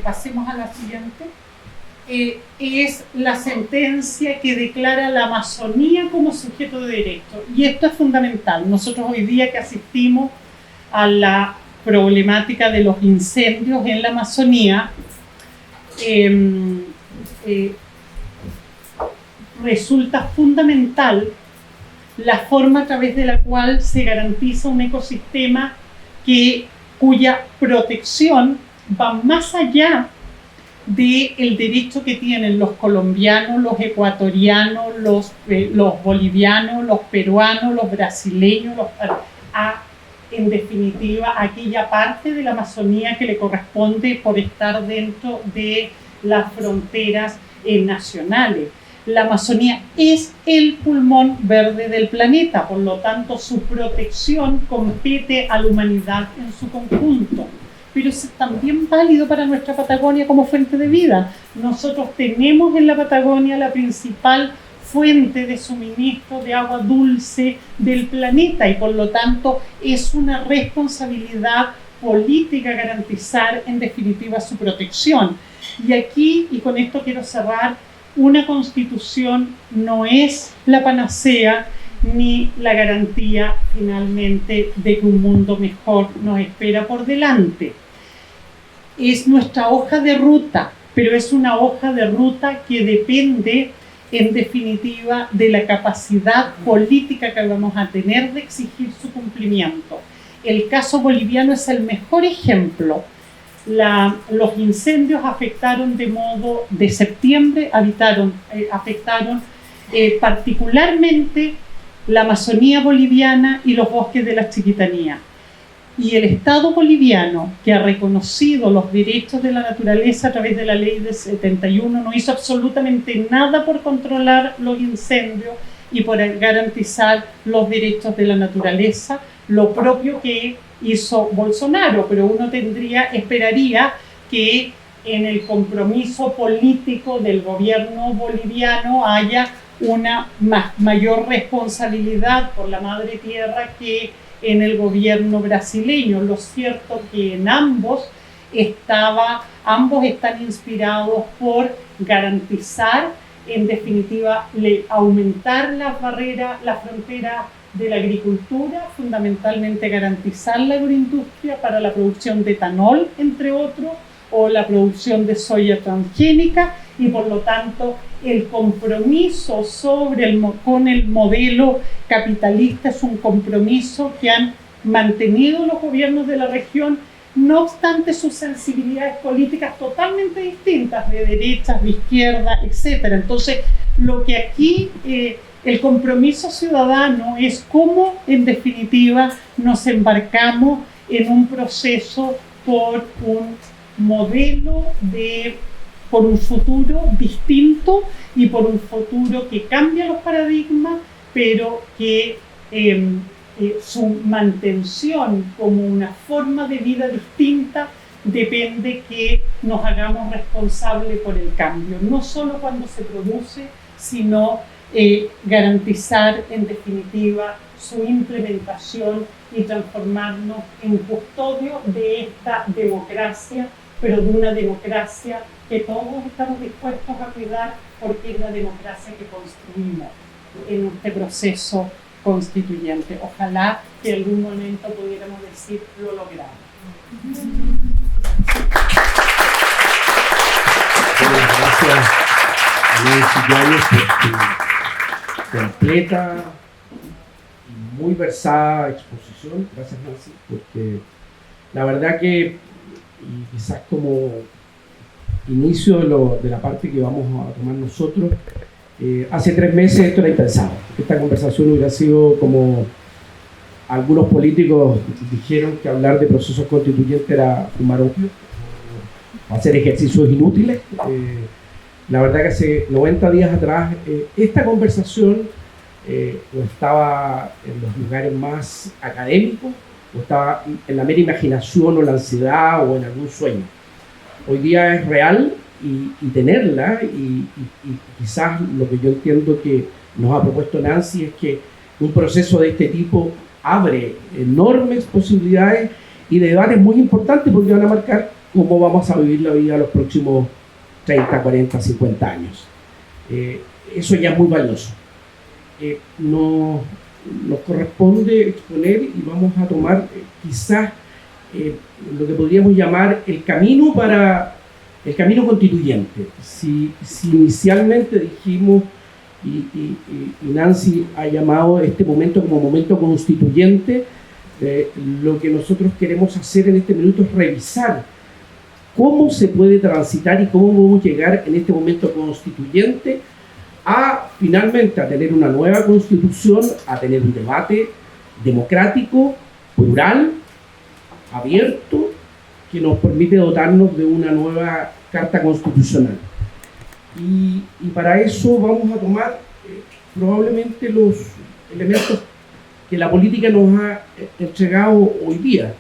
pasemos a la siguiente, es la sentencia que declara la Amazonía como sujeto de derecho. Y esto es fundamental. Nosotros hoy día que asistimos a la problemática de los incendios en la Amazonía, resulta fundamental la forma a través de la cual se garantiza un ecosistema cuya protección va más allá del derecho que tienen los colombianos, los ecuatorianos, los bolivianos, los peruanos, los brasileños, a en definitiva, aquella parte de la Amazonía que le corresponde por estar dentro de las fronteras nacionales. La Amazonía es el pulmón verde del planeta, por lo tanto su protección compete a la humanidad en su conjunto. Pero es también válido para nuestra Patagonia como fuente de vida. Nosotros tenemos en la Patagonia la principal fuente de suministro de agua dulce del planeta y por lo tanto es una responsabilidad política garantizar en definitiva su protección. Y aquí, y con esto quiero cerrar, una constitución no es la panacea ni la garantía finalmente de que un mundo mejor nos espera por delante. Es nuestra hoja de ruta, pero es una hoja de ruta que depende en definitiva de la capacidad política que vamos a tener de exigir su cumplimiento. El caso boliviano es el mejor ejemplo. Los incendios afectaron de septiembre, afectaron particularmente la Amazonía boliviana y los bosques de la Chiquitanía. Y el Estado boliviano, que ha reconocido los derechos de la naturaleza a través de la ley de 71, no hizo absolutamente nada por controlar los incendios y por garantizar los derechos de la naturaleza, lo propio que hizo Bolsonaro, pero uno esperaría que en el compromiso político del gobierno boliviano haya una mayor responsabilidad por la madre tierra que en el gobierno brasileño. Lo cierto que en ambos están inspirados por garantizar, en definitiva, aumentar las barreras, la frontera de la agricultura, fundamentalmente garantizar la agroindustria para la producción de etanol, entre otros, o la producción de soya transgénica, y por lo tanto el compromiso con el modelo capitalista es un compromiso que han mantenido los gobiernos de la región, no obstante sus sensibilidades políticas totalmente distintas, de derechas, de izquierda, etc. Entonces, lo que aquí el compromiso ciudadano es cómo, en definitiva, nos embarcamos en un proceso por un modelo por un futuro distinto y por un futuro que cambia los paradigmas, pero que su mantención como una forma de vida distinta depende que nos hagamos responsables por el cambio, no solo cuando se produce, sino garantizar en definitiva su implementación y transformarnos en custodio de esta democracia, pero de una democracia que todos estamos dispuestos a cuidar porque es la democracia que construimos en este proceso constituyente. Ojalá que en algún momento pudiéramos decir lo logramos.
Gracias a Nancy Yáñez por tu completa y muy versada exposición. Gracias, Nancy, porque la verdad que, y quizás como inicio de la parte que vamos a tomar nosotros, hace 3 meses esto era impensado. Esta conversación hubiera sido como algunos políticos dijeron que hablar de procesos constituyentes era fumar opio, hacer ejercicios inútiles. La verdad que hace 90 días atrás esta conversación o estaba en los lugares más académicos, o estaba en la mera imaginación o la ansiedad o en algún sueño. Hoy día es real y tenerla, y quizás lo que yo entiendo que nos ha propuesto Nancy es que un proceso de este tipo abre enormes posibilidades y debates muy importantes porque van a marcar cómo vamos a vivir la vida los próximos 30, 40, 50 años. Eso ya es muy valioso. Nos corresponde exponer y vamos a tomar quizás lo que podríamos llamar el camino constituyente. Si inicialmente dijimos, y Nancy ha llamado este momento como momento constituyente, lo que nosotros queremos hacer en este minuto es revisar cómo se puede transitar y cómo podemos llegar en este momento constituyente a finalmente a tener una nueva constitución, a tener un debate democrático plural, abierto, que nos permite dotarnos de una nueva Carta Constitucional. Y para eso vamos a tomar probablemente los elementos que la política nos ha entregado hoy día.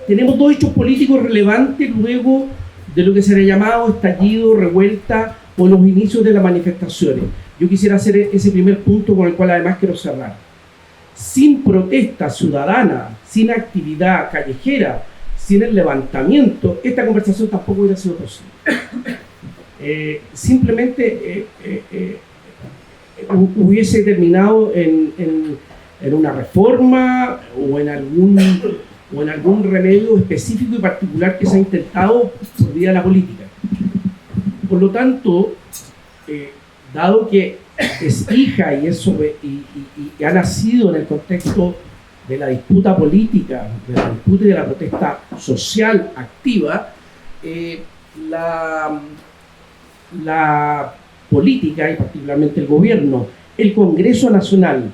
Tenemos dos hechos políticos relevantes luego de lo que se le ha llamado estallido, revuelta o los inicios de las manifestaciones. Yo quisiera hacer ese primer punto con el cual además quiero cerrar. Sin protesta ciudadana, sin actividad callejera, sin el levantamiento, esta conversación tampoco hubiera sido posible. Simplemente hubiese terminado en una reforma o en algún remedio específico y particular que se ha intentado por vía de la política. Por lo tanto, dado que es hija y ha nacido en el contexto de la disputa política, de la disputa y de la protesta social activa, la política y particularmente el gobierno, el Congreso Nacional,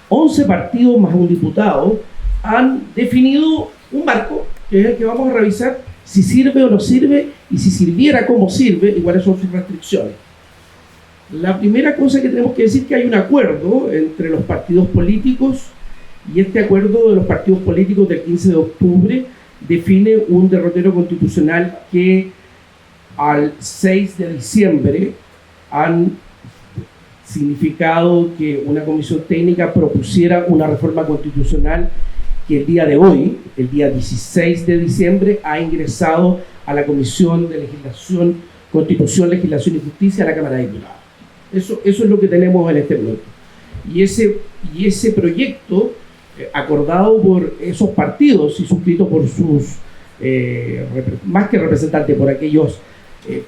11 partidos más un diputado, han definido un marco que es el que vamos a revisar si sirve o no sirve y si sirviera cómo sirve y cuáles son sus restricciones. La primera cosa que tenemos que decir es que hay un acuerdo entre los partidos políticos y este acuerdo de los partidos políticos del 15 de octubre define un derrotero constitucional que al 6 de diciembre han significado que una comisión técnica propusiera una reforma constitucional que el día de hoy, el día 16 de diciembre, ha ingresado a la Comisión de Legislación, Constitución, Legislación y Justicia a la Cámara de Diputados. Eso es lo que tenemos en este momento. Y ese proyecto, acordado por esos partidos y suscrito por sus, más que representantes, por aquellas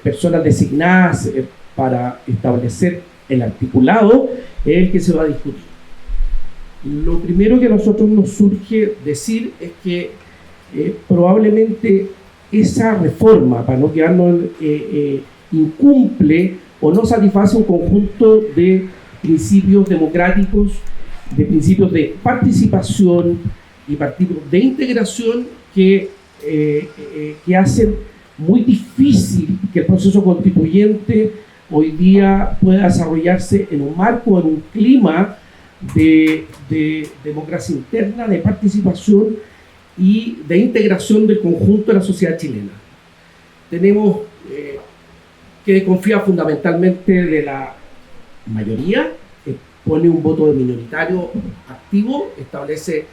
personas designadas para establecer el articulado, es el que se va a discutir. Lo primero que a nosotros nos surge decir es que probablemente esa reforma, para no quedarnos, incumple o no satisface un conjunto de principios democráticos, de principios de participación y principios de integración que hacen muy difícil que el proceso constituyente hoy día pueda desarrollarse en un marco, en un clima de democracia interna, de participación y de integración del conjunto de la sociedad chilena. Tenemos que desconfía fundamentalmente de la mayoría, pone un voto de minoritario activo, establece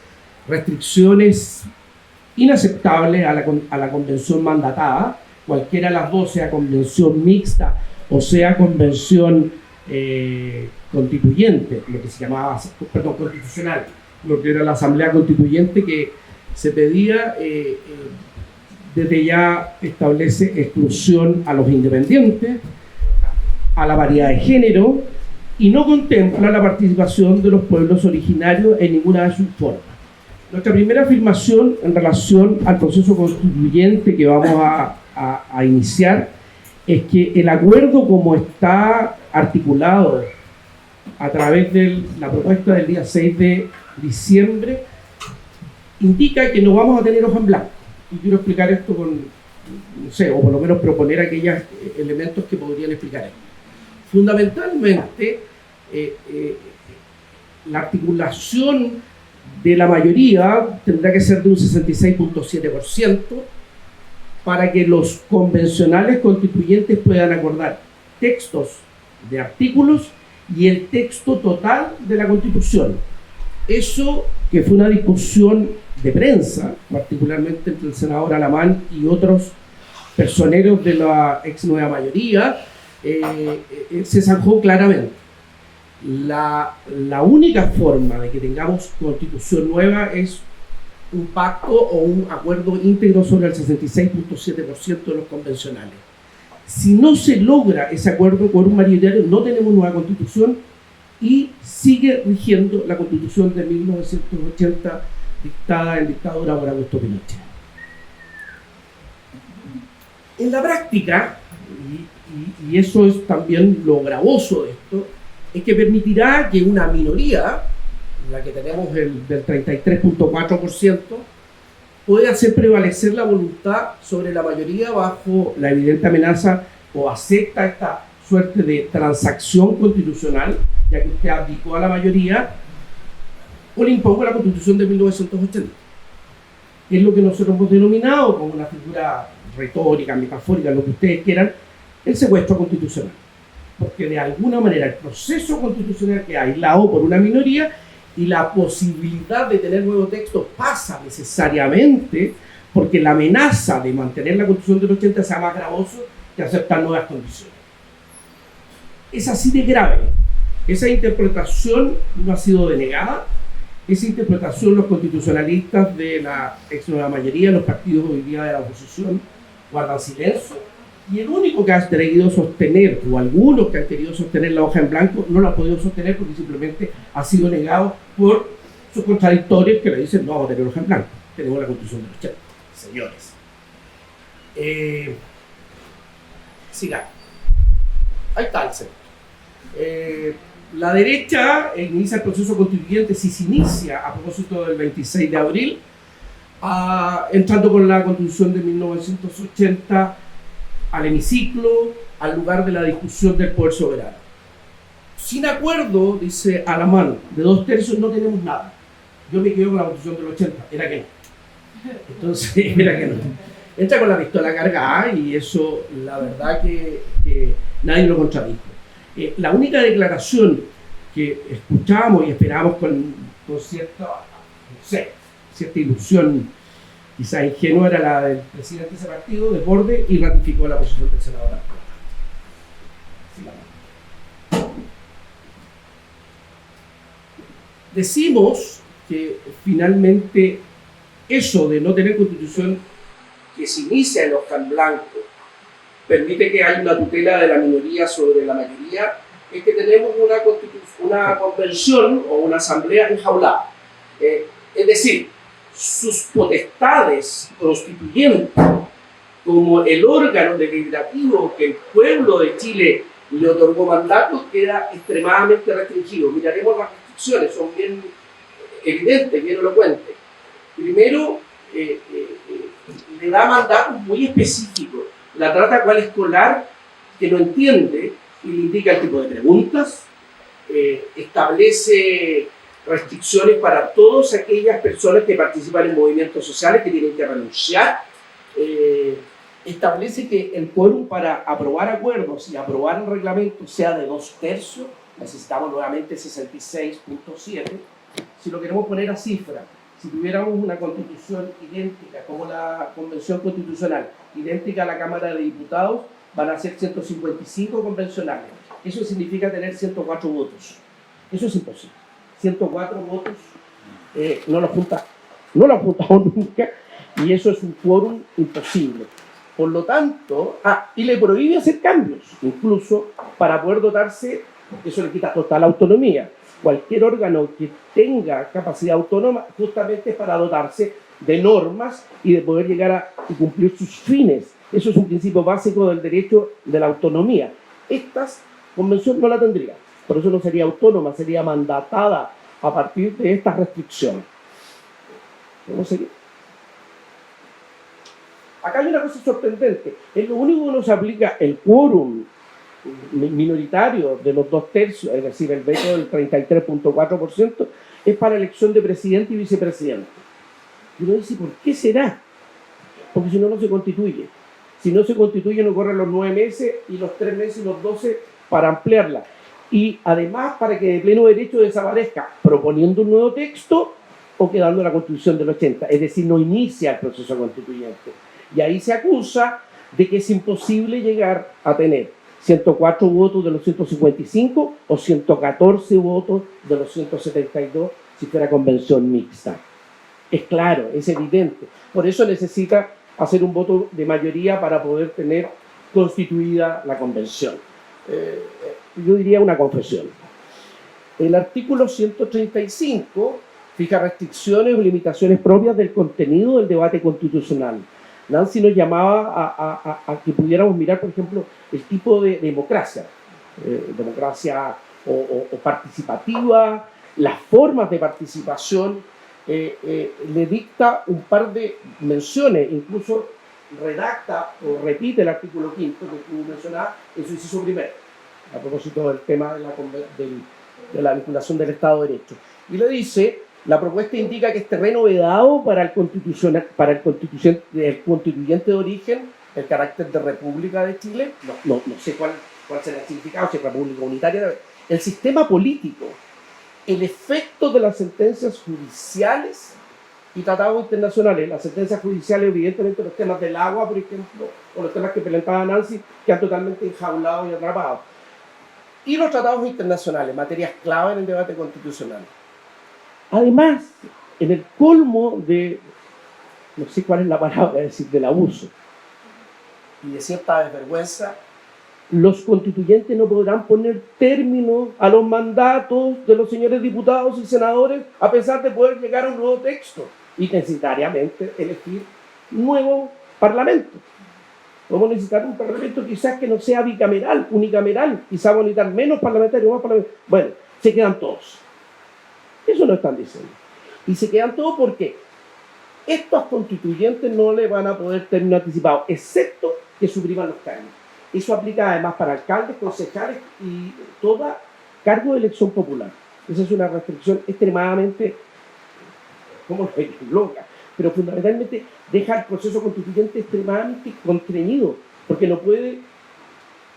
restricciones inaceptables a la convención mandatada, cualquiera de las dos, sea convención mixta o sea convención constituyente, lo que se llamaba, perdón, constitucional, lo que era la asamblea constituyente, que se pedía, desde ya establece exclusión a los independientes, a la variedad de género, y no contempla la participación de los pueblos originarios en ninguna de sus formas. Nuestra primera afirmación en relación al proceso constituyente que vamos a iniciar es que el acuerdo, como está articulado a través de la propuesta del día 6 de diciembre, indica que no vamos a tener hoja en blanco. Y quiero explicar esto con, no sé, o por lo menos proponer aquellos elementos que podrían explicar esto. Fundamentalmente, la articulación de la mayoría tendrá que ser de un 66.7% para que los convencionales constituyentes puedan acordar textos de artículos y el texto total de la Constitución. Eso, que fue una discusión de prensa, particularmente entre el senador Alamán y otros personeros de la ex nueva mayoría, se zanjó claramente. La única forma de que tengamos constitución nueva es un pacto o un acuerdo íntegro sobre el 66.7% de los convencionales. Si no se logra ese acuerdo con un mayoritario, no tenemos nueva constitución y sigue rigiendo la constitución de 1980 dictada en dictadura por Augusto Pinochet. En la práctica, y eso es también lo gravoso de esto, es que permitirá que una minoría la que tenemos del 33.4%, puede hacer prevalecer la voluntad sobre la mayoría bajo la evidente amenaza o acepta esta suerte de transacción constitucional, ya que usted abdicó a la mayoría, o le impongo la Constitución de 1980. Es lo que nosotros hemos denominado como una figura retórica, metafórica, lo que ustedes quieran, el secuestro constitucional. Porque de alguna manera el proceso constitucional queda aislado por una minoría y la posibilidad de tener nuevo texto pasa necesariamente porque la amenaza de mantener la Constitución del 80 sea más gravoso que aceptar nuevas condiciones. Es así de grave. Esa interpretación no ha sido denegada. Esa interpretación los constitucionalistas de la ex nueva mayoría, los partidos hoy día de la oposición, guardan silencio. Y el único que ha querido sostener, o algunos que han querido sostener la hoja en blanco, no la ha podido sostener porque simplemente ha sido negado por sus contradictorios que le dicen: no vamos a tener hoja en blanco, tenemos la Constitución del 80. Señores. Sigamos. Ahí está el centro. La derecha inicia el proceso constituyente, si se inicia a propósito del 26 de abril, entrando con la Constitución de 1980 al hemiciclo, al lugar de la discusión del poder soberano. Sin acuerdo, dice Alamán, de 2/3 no tenemos nada. Yo me quedo con la Constitución del 80, era que no. Entonces, era que no. Entra con la pistola cargada y eso, la verdad que nadie lo contradijo. La única declaración que escuchamos y esperamos con cierta, no sé, cierta ilusión, quizás ingenua, era la del presidente de ese partido, Desbordes, y ratificó la posición del senador Arcola. Decimos que finalmente eso de no tener constitución que se inicia en hoja en blanco permite que haya una tutela de la minoría sobre la mayoría, es que tenemos una convención o una asamblea enjaulada. Es decir, sus potestades constituyentes, como el órgano deliberativo que el pueblo de Chile le otorgó mandato, queda extremadamente restringido. Miraremos las restricciones, son bien evidentes, bien elocuentes. Primero, le da mandatos muy específicos. La trata cual escolar que no entiende y le indica el tipo de preguntas, establece restricciones para todas aquellas personas que participan en movimientos sociales que tienen que renunciar, establece que el quórum para aprobar acuerdos y aprobar el reglamento sea de 2/3, necesitamos nuevamente 66.7. Si lo queremos poner a cifra, si tuviéramos una constitución idéntica como la Convención Constitucional, idéntica a la Cámara de Diputados, van a ser 155 convencionales. Eso significa tener 104 votos. Eso es imposible. 104 votos no lo juntamos nunca, y eso es un quórum imposible. Por lo tanto, y le prohíbe hacer cambios, incluso para poder dotarse, eso le quita total autonomía. Cualquier órgano que tenga capacidad autónoma justamente es para dotarse de normas y de poder llegar a cumplir sus fines. Eso es un principio básico del derecho de la autonomía. Esta convención no la tendría, por eso no sería autónoma, sería mandatada a partir de estas restricciones. ¿Cómo sería? Acá hay una cosa sorprendente, es lo único que nos aplica el quórum minoritario de los 2/3, es decir, el veto del 33.4%, es para elección de presidente y vicepresidente. Y uno dice, ¿por qué será? Porque si no, no se constituye. Si no se constituye, no corren los 9 meses y los 3 meses y los 12 para ampliarla. Y además, para que de pleno derecho desaparezca, proponiendo un nuevo texto o quedando la Constitución del 80. Es decir, no inicia el proceso constituyente. Y ahí se acusa de que es imposible llegar a tener 104 votos de los 155 o 114 votos de los 172 si fuera convención mixta. Es claro, es evidente. Por eso necesita hacer un voto de mayoría para poder tener constituida la convención. Yo diría una confesión. El artículo 135 fija restricciones o limitaciones propias del contenido del debate constitucional. Nancy nos llamaba a que pudiéramos mirar, por ejemplo, el tipo de democracia, democracia o participativa, las formas de participación, le dicta un par de menciones, incluso redacta o repite el artículo 5º que tú mencionabas en su inciso primero, a propósito del tema de la vinculación del Estado de Derecho. Y le dice, la propuesta indica que es terreno vedado para el constituyente de origen, el carácter de República de Chile, no sé cuál será el significado, si es República Unitaria, el sistema político, el efecto de las sentencias judiciales y tratados internacionales. Las sentencias judiciales, evidentemente, los temas del agua, por ejemplo, o los temas que presentaba Nancy, que han totalmente enjaulado y atrapado. Y los tratados internacionales, materias clave en el debate constitucional. Además, en el colmo de, no sé cuál es la palabra, es decir, del abuso y de cierta desvergüenza, los constituyentes no podrán poner término a los mandatos de los señores diputados y senadores a pesar de poder llegar a un nuevo texto y necesariamente elegir un nuevo parlamento. Vamos a necesitar un parlamento quizás que no sea bicameral, unicameral, quizás vamos a necesitar menos parlamentarios, más parlamentarios. Bueno, se quedan todos. Eso no están diciendo. Y se quedan todos porque estos constituyentes no le van a poder término anticipado, excepto que supriman los cargos. Eso aplica además para alcaldes, concejales y todo cargo de elección popular. Esa es una restricción extremadamente, ¿cómo lo digo? Loca, pero fundamentalmente deja el proceso constituyente extremadamente constreñido, porque no puede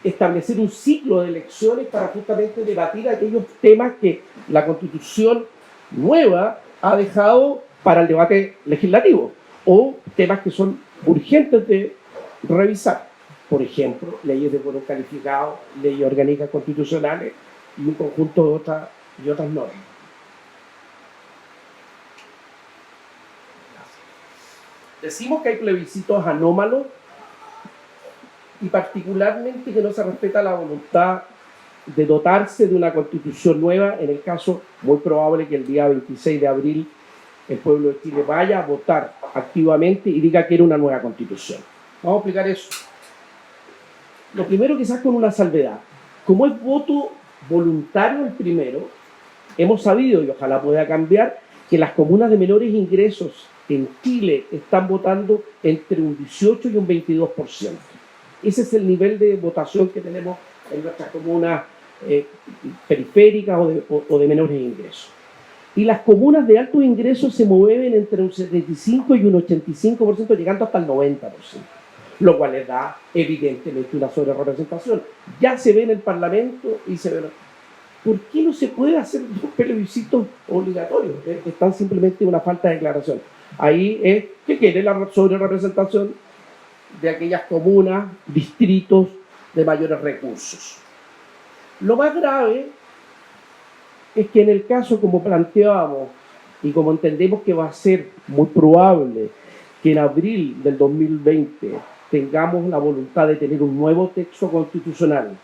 establecer un ciclo de elecciones para justamente debatir aquellos temas que la Constitución nueva ha dejado para el debate legislativo, o temas que son urgentes de revisar. Por ejemplo, leyes de voto calificado, leyes orgánicas constitucionales y un conjunto de otras normas. Decimos que hay plebiscitos anómalos y particularmente que no se respeta la voluntad de dotarse de una constitución nueva, en el caso muy probable que el día 26 de abril el pueblo de Chile vaya a votar activamente y diga que era una nueva constitución. Vamos a explicar eso. Lo primero, quizás con una salvedad. Como es voto voluntario el primero, hemos sabido, y ojalá pueda cambiar, que las comunas de menores ingresos en Chile están votando entre un 18 y un 22%. Ese es el nivel de votación que tenemos en nuestras comunas periféricas o de menores ingresos. Y las comunas de altos ingresos se mueven entre un 75 y un 85%, llegando hasta el 90%. Lo cual les da evidentemente una sobrerepresentación. Ya se ve en el Parlamento y se ve... ¿Por qué no se puede hacer dos plebiscitos obligatorios? Es tan simplemente una falta de declaración. Ahí es que quiere la sobrerepresentación de aquellas comunas, distritos de mayores recursos. Lo más grave es que en el caso, como planteábamos y como entendemos que va a ser muy probable que en abril del 2020 tengamos la voluntad de tener un nuevo texto constitucional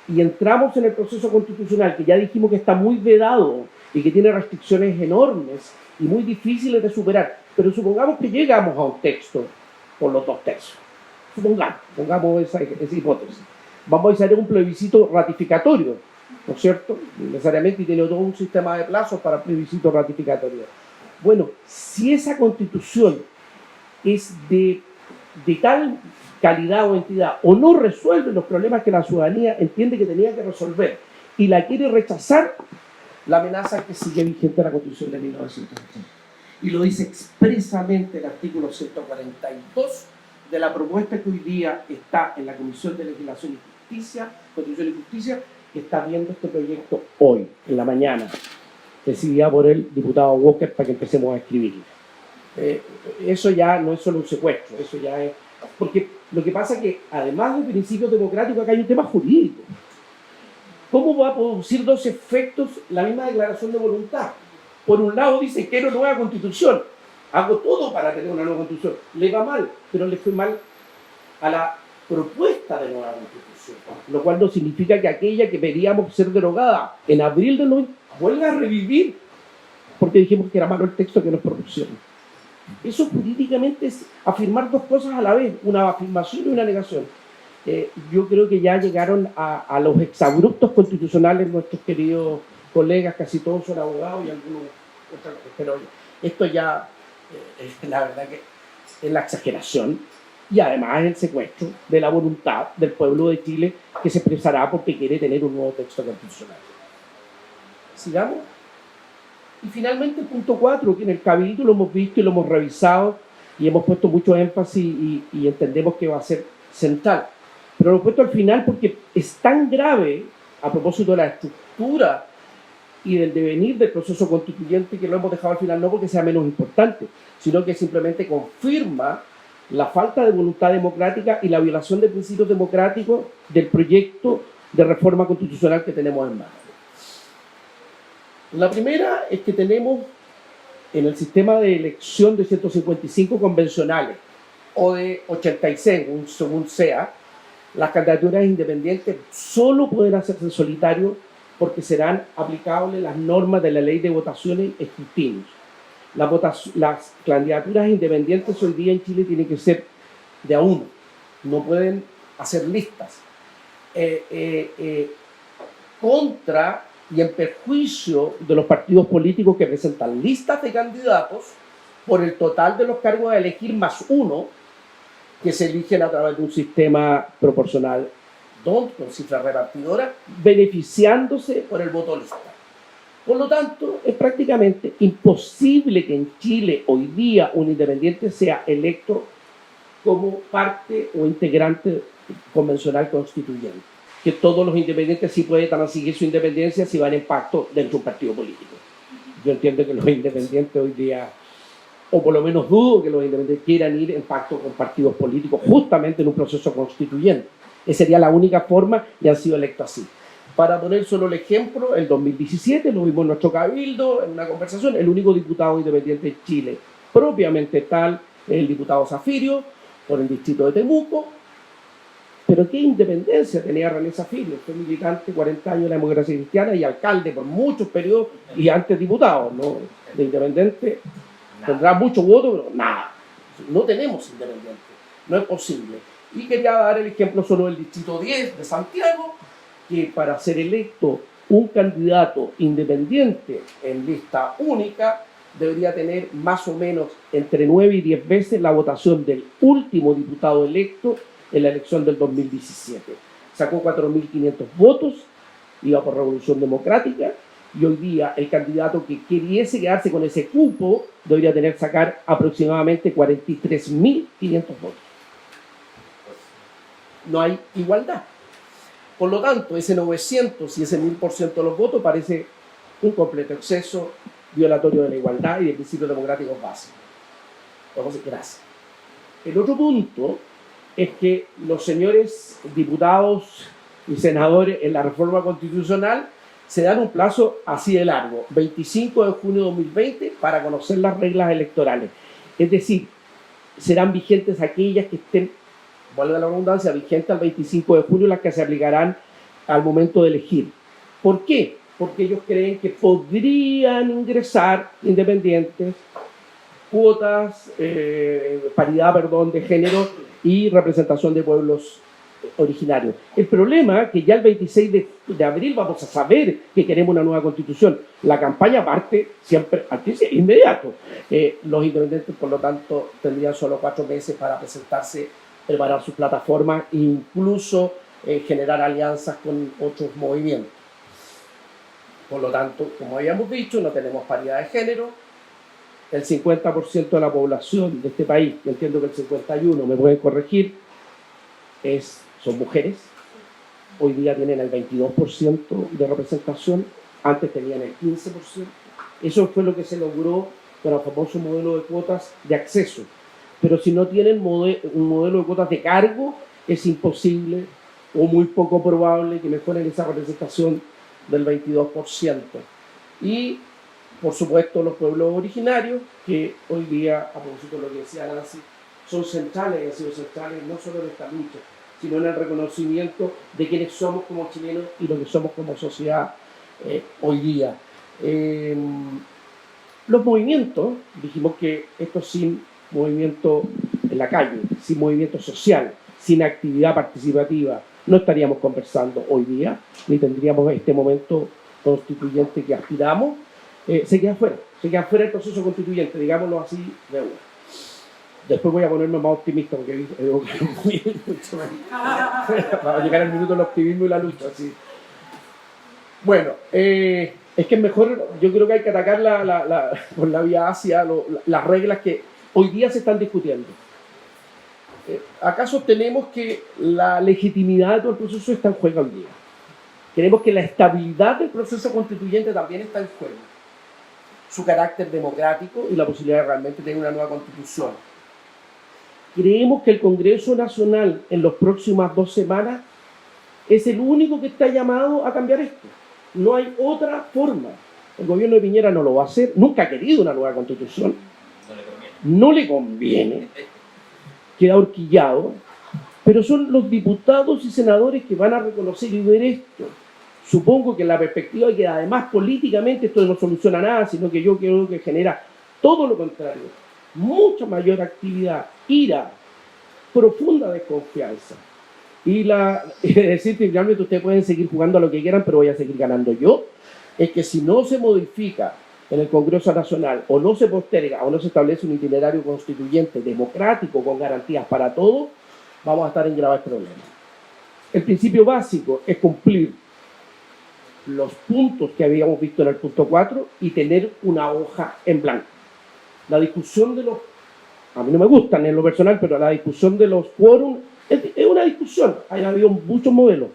y entramos en el proceso constitucional que ya dijimos que está muy vedado y que tiene restricciones enormes y muy difíciles de superar, pero supongamos que llegamos a un texto por los 2 tercios, pongamos esa hipótesis, vamos a hacer un plebiscito ratificatorio, ¿no es cierto? Necesariamente, y tiene todo un sistema de plazos para plebiscito ratificatorio. Bueno, si esa constitución es de tal calidad o entidad o no resuelve los problemas que la ciudadanía entiende que tenía que resolver y la quiere rechazar, la amenaza es que sigue vigente la Constitución de 1980. Y lo dice expresamente el artículo 142 de la propuesta que hoy día está en la Comisión de Legislación y Justicia, Constitución y Justicia, que está viendo este proyecto hoy, en la mañana, decidida por el diputado Walker para que empecemos a escribirlo. Eso ya no es solo un secuestro, eso ya es... Porque lo que pasa es que, además de principios democráticos, acá hay un tema jurídico. ¿Cómo va a producir 2 efectos la misma declaración de voluntad? Por un lado dice, quiero nueva constitución, hago todo para tener una nueva constitución. Le va mal, pero le fue mal a la propuesta de nueva constitución. Lo cual no significa que aquella que pedíamos ser derogada en abril del 90 vuelva a revivir, porque dijimos que era malo el texto que nos propusimos. Eso jurídicamente es afirmar 2 cosas a la vez, una afirmación y una negación. Yo creo que ya llegaron a los exabruptos constitucionales nuestros queridos colegas, casi todos son abogados y algunos otra cosa, pero esto ya, la verdad que es la exageración y además el secuestro de la voluntad del pueblo de Chile que se expresará porque quiere tener un nuevo texto constitucional. Sigamos. Y finalmente el punto 4, que en el Cabildo lo hemos visto y lo hemos revisado y hemos puesto mucho énfasis y entendemos que va a ser central. Pero lo he puesto al final porque es tan grave a propósito de la estructura y del devenir del proceso constituyente que lo hemos dejado al final, no porque sea menos importante, sino que simplemente confirma la falta de voluntad democrática y la violación de principios democráticos del proyecto de reforma constitucional que tenemos en mano. La primera es que tenemos en el sistema de elección de 155 convencionales o de 86, según sea, las candidaturas independientes solo pueden hacerse en solitario porque serán aplicables las normas de la ley de votaciones y escrutinios. Las candidaturas independientes hoy día en Chile tienen que ser de a uno, no pueden hacer listas. Contra y en perjuicio de los partidos políticos que presentan listas de candidatos por el total de los cargos a elegir más uno que se eligen a través de un sistema proporcional con cifra repartidora, beneficiándose por el voto lista. Por lo tanto, es prácticamente imposible que en Chile hoy día un independiente sea electo como parte o integrante convencional constituyente. Que todos los independientes sí pueden transigir su independencia si van en pacto dentro de un partido político. Yo entiendo que los independientes hoy día, o por lo menos dudo que los independientes quieran ir en pacto con partidos políticos justamente en un proceso constituyente. Esa sería la única forma y han sido electos así. Para poner solo el ejemplo, el 2017 lo vimos en nuestro cabildo, en una conversación, el único diputado independiente de Chile, propiamente tal, es el diputado Zafirio, por el distrito de Temuco. Pero qué independencia tenía René Zafirio, fue militante 40 años de la democracia cristiana y alcalde por muchos periodos y antes diputado, ¿no? De independiente tendrá muchos votos, pero nada, no tenemos independiente, no es posible. Y quería dar el ejemplo solo del distrito 10 de Santiago, que para ser electo un candidato independiente en lista única debería tener más o menos entre 9 y 10 veces la votación del último diputado electo en la elección del 2017. Sacó 4.500 votos, iba por Revolución Democrática, y hoy día el candidato que queriese quedarse con ese cupo debería sacar aproximadamente 43.500 votos. No hay igualdad. Por lo tanto, ese 900 y ese 1.000% de los votos parece un completo exceso violatorio de la igualdad y de principios democráticos básicos. Vamos a decir, gracias. El otro punto es que los señores diputados y senadores en la reforma constitucional se dan un plazo así de largo, 25 de junio de 2020, para conocer las reglas electorales. Es decir, serán vigentes aquellas que estén, valga la redundancia, vigentes al 25 de junio, las que se aplicarán al momento de elegir. ¿Por qué? Porque ellos creen que podrían ingresar independientes, cuotas, paridad, de género y representación de pueblos originarios. El problema es que ya el 26 de abril vamos a saber que queremos una nueva constitución. La campaña parte siempre al principio, inmediato. Los independientes, por lo tanto, tendrían solo 4 meses para presentarse, preparar sus plataformas e incluso generar alianzas con otros movimientos. Por lo tanto, como habíamos dicho, no tenemos paridad de género. El 50% de la población de este país, yo entiendo que el 51%, me pueden corregir, son mujeres. Hoy día tienen el 22% de representación, antes tenían el 15%. Eso fue lo que se logró con el famoso modelo de cuotas de acceso. Pero si no tienen un modelo de cuotas de cargo, es imposible o muy poco probable que mejoren esa representación del 22%. Y, por supuesto, los pueblos originarios, que hoy día, a propósito de lo que decía Nancy, son centrales y han sido centrales no solo en esta lucha, sino en el reconocimiento de quiénes somos como chilenos y lo que somos como sociedad hoy día. Los movimientos, dijimos que esto sin movimiento en la calle, sin movimiento social, sin actividad participativa, no estaríamos conversando hoy día, ni tendríamos este momento constituyente que aspiramos, se queda fuera del proceso constituyente, digámoslo así de una. Después voy a ponerme más optimista porque para llegar al minuto del optimismo y la lucha. Así. Bueno, es que es mejor, yo creo que hay que atacar por la vía hacia las reglas que hoy día se están discutiendo. ¿Acaso tenemos que la legitimidad de todo el proceso está en juego hoy día? Creemos que la estabilidad del proceso constituyente también está en juego. Su carácter democrático y la posibilidad de realmente tener una nueva constitución. Creemos que el Congreso Nacional en las próximas 2 semanas es el único que está llamado a cambiar esto. No hay otra forma. El gobierno de Piñera no lo va a hacer, nunca ha querido una nueva constitución. No le conviene. Queda horquillado, pero son los diputados y senadores que van a reconocer y ver esto. Supongo que la perspectiva es que además políticamente esto no soluciona nada, sino que yo creo que genera todo lo contrario, mucha mayor actividad, ira, profunda desconfianza. Y decir que realmente ustedes pueden seguir jugando a lo que quieran, pero voy a seguir ganando yo, es que si no se modifica en el Congreso Nacional, o no se posterga, o no se establece un itinerario constituyente democrático con garantías para todos, vamos a estar en graves problemas. El principio básico es cumplir los puntos que habíamos visto en el punto 4 y tener una hoja en blanco. La discusión de a mí no me gustan en lo personal, pero la discusión de los quórum es una discusión, ha habido muchos modelos,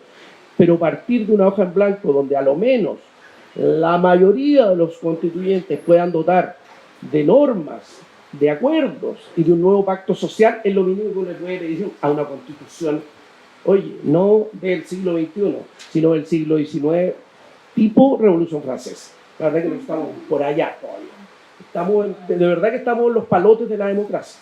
pero partir de una hoja en blanco donde a lo menos la mayoría de los constituyentes puedan dotar de normas, de acuerdos y de un nuevo pacto social es lo mínimo que uno le puede pedir a una constitución, oye, no del siglo XXI, sino del siglo XIX, tipo Revolución Francesa. La verdad que no estamos por allá todavía. De verdad que estamos en los palotes de la democracia.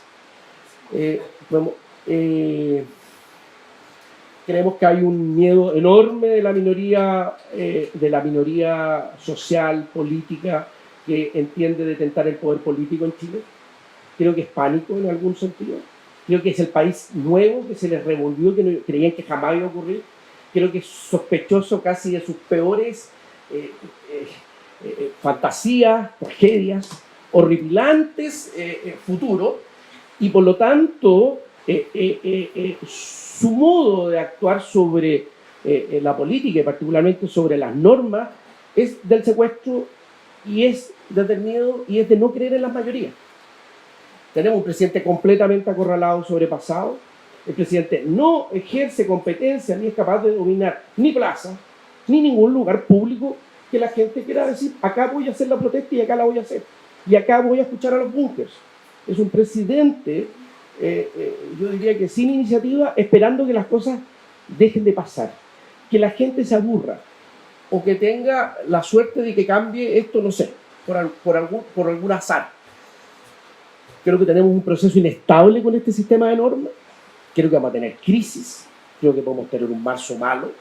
Creemos que hay un miedo enorme de la minoría social, política, que entiende detentar el poder político en Chile. Creo que es pánico en algún sentido. Creo que es el país nuevo que se les revolvió, que no creían que jamás iba a ocurrir. Creo que es sospechoso casi de sus peores fantasías, tragedias, horripilantes futuros. Y por lo tanto, su modo de actuar sobre la política y particularmente sobre las normas es del secuestro y es del miedo y es de no creer en las mayorías. Tenemos un presidente completamente acorralado, sobrepasado. El presidente no ejerce competencia ni es capaz de dominar ni plaza ni ningún lugar público que la gente quiera decir acá voy a hacer la protesta y acá la voy a hacer y acá voy a escuchar a los búnkers. Es un presidente yo diría que sin iniciativa, esperando que las cosas dejen de pasar, que la gente se aburra o que tenga la suerte de que cambie esto, no sé, por algún azar. Creo que tenemos un proceso inestable con este sistema de normas, creo que vamos a tener crisis, creo que podemos tener un marzo malo.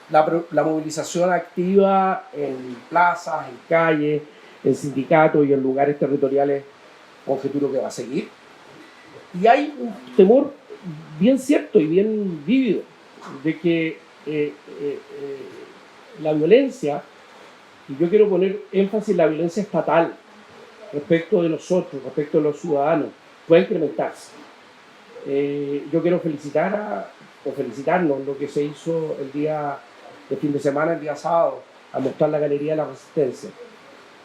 La movilización activa en plazas, en calles, en sindicatos y en lugares territoriales, conjeturo que va a seguir. Y hay un temor bien cierto y bien vívido de que la violencia, y yo quiero poner énfasis en la violencia estatal respecto de nosotros, respecto de los ciudadanos, puede incrementarse. Yo quiero felicitarnos lo que se hizo el día de fin de semana, el día sábado, a mostrar la Galería de la Resistencia.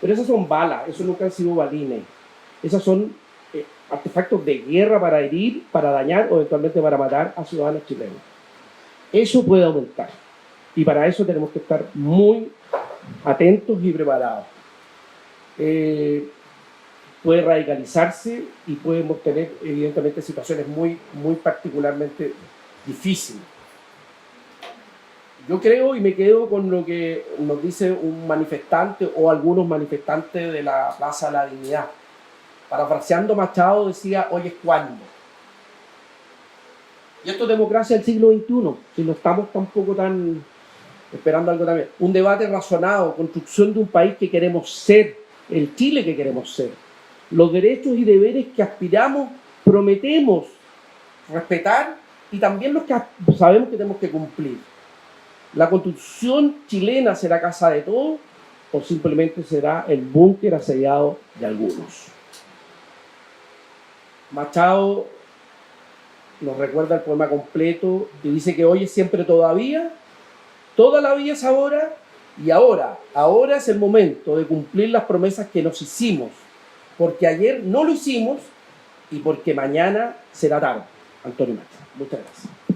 Pero esas son balas, esos nunca han sido balines, esas son artefactos de guerra para herir, para dañar o eventualmente para matar a ciudadanos chilenos. Eso puede aumentar y para eso tenemos que estar muy atentos y preparados. Puede radicalizarse y podemos tener evidentemente situaciones muy particularmente difíciles. Yo creo y me quedo con lo que nos dice un manifestante o algunos manifestantes de la Plaza de la Dignidad. Parafraseando Machado decía, hoy es cuando. Y esto es democracia del siglo XXI, si no estamos tampoco tan esperando algo también. Un debate razonado, construcción de un país que queremos ser, el Chile que queremos ser. Los derechos y deberes que aspiramos, prometemos respetar y también los que sabemos que tenemos que cumplir. ¿La Constitución chilena será casa de todos o simplemente será el búnker asediado de algunos? Machado nos recuerda el poema completo y dice que hoy es siempre todavía, toda la vida es ahora y ahora es el momento de cumplir las promesas que nos hicimos, porque ayer no lo hicimos y porque mañana será tarde. Antonio Machado. Muchas gracias.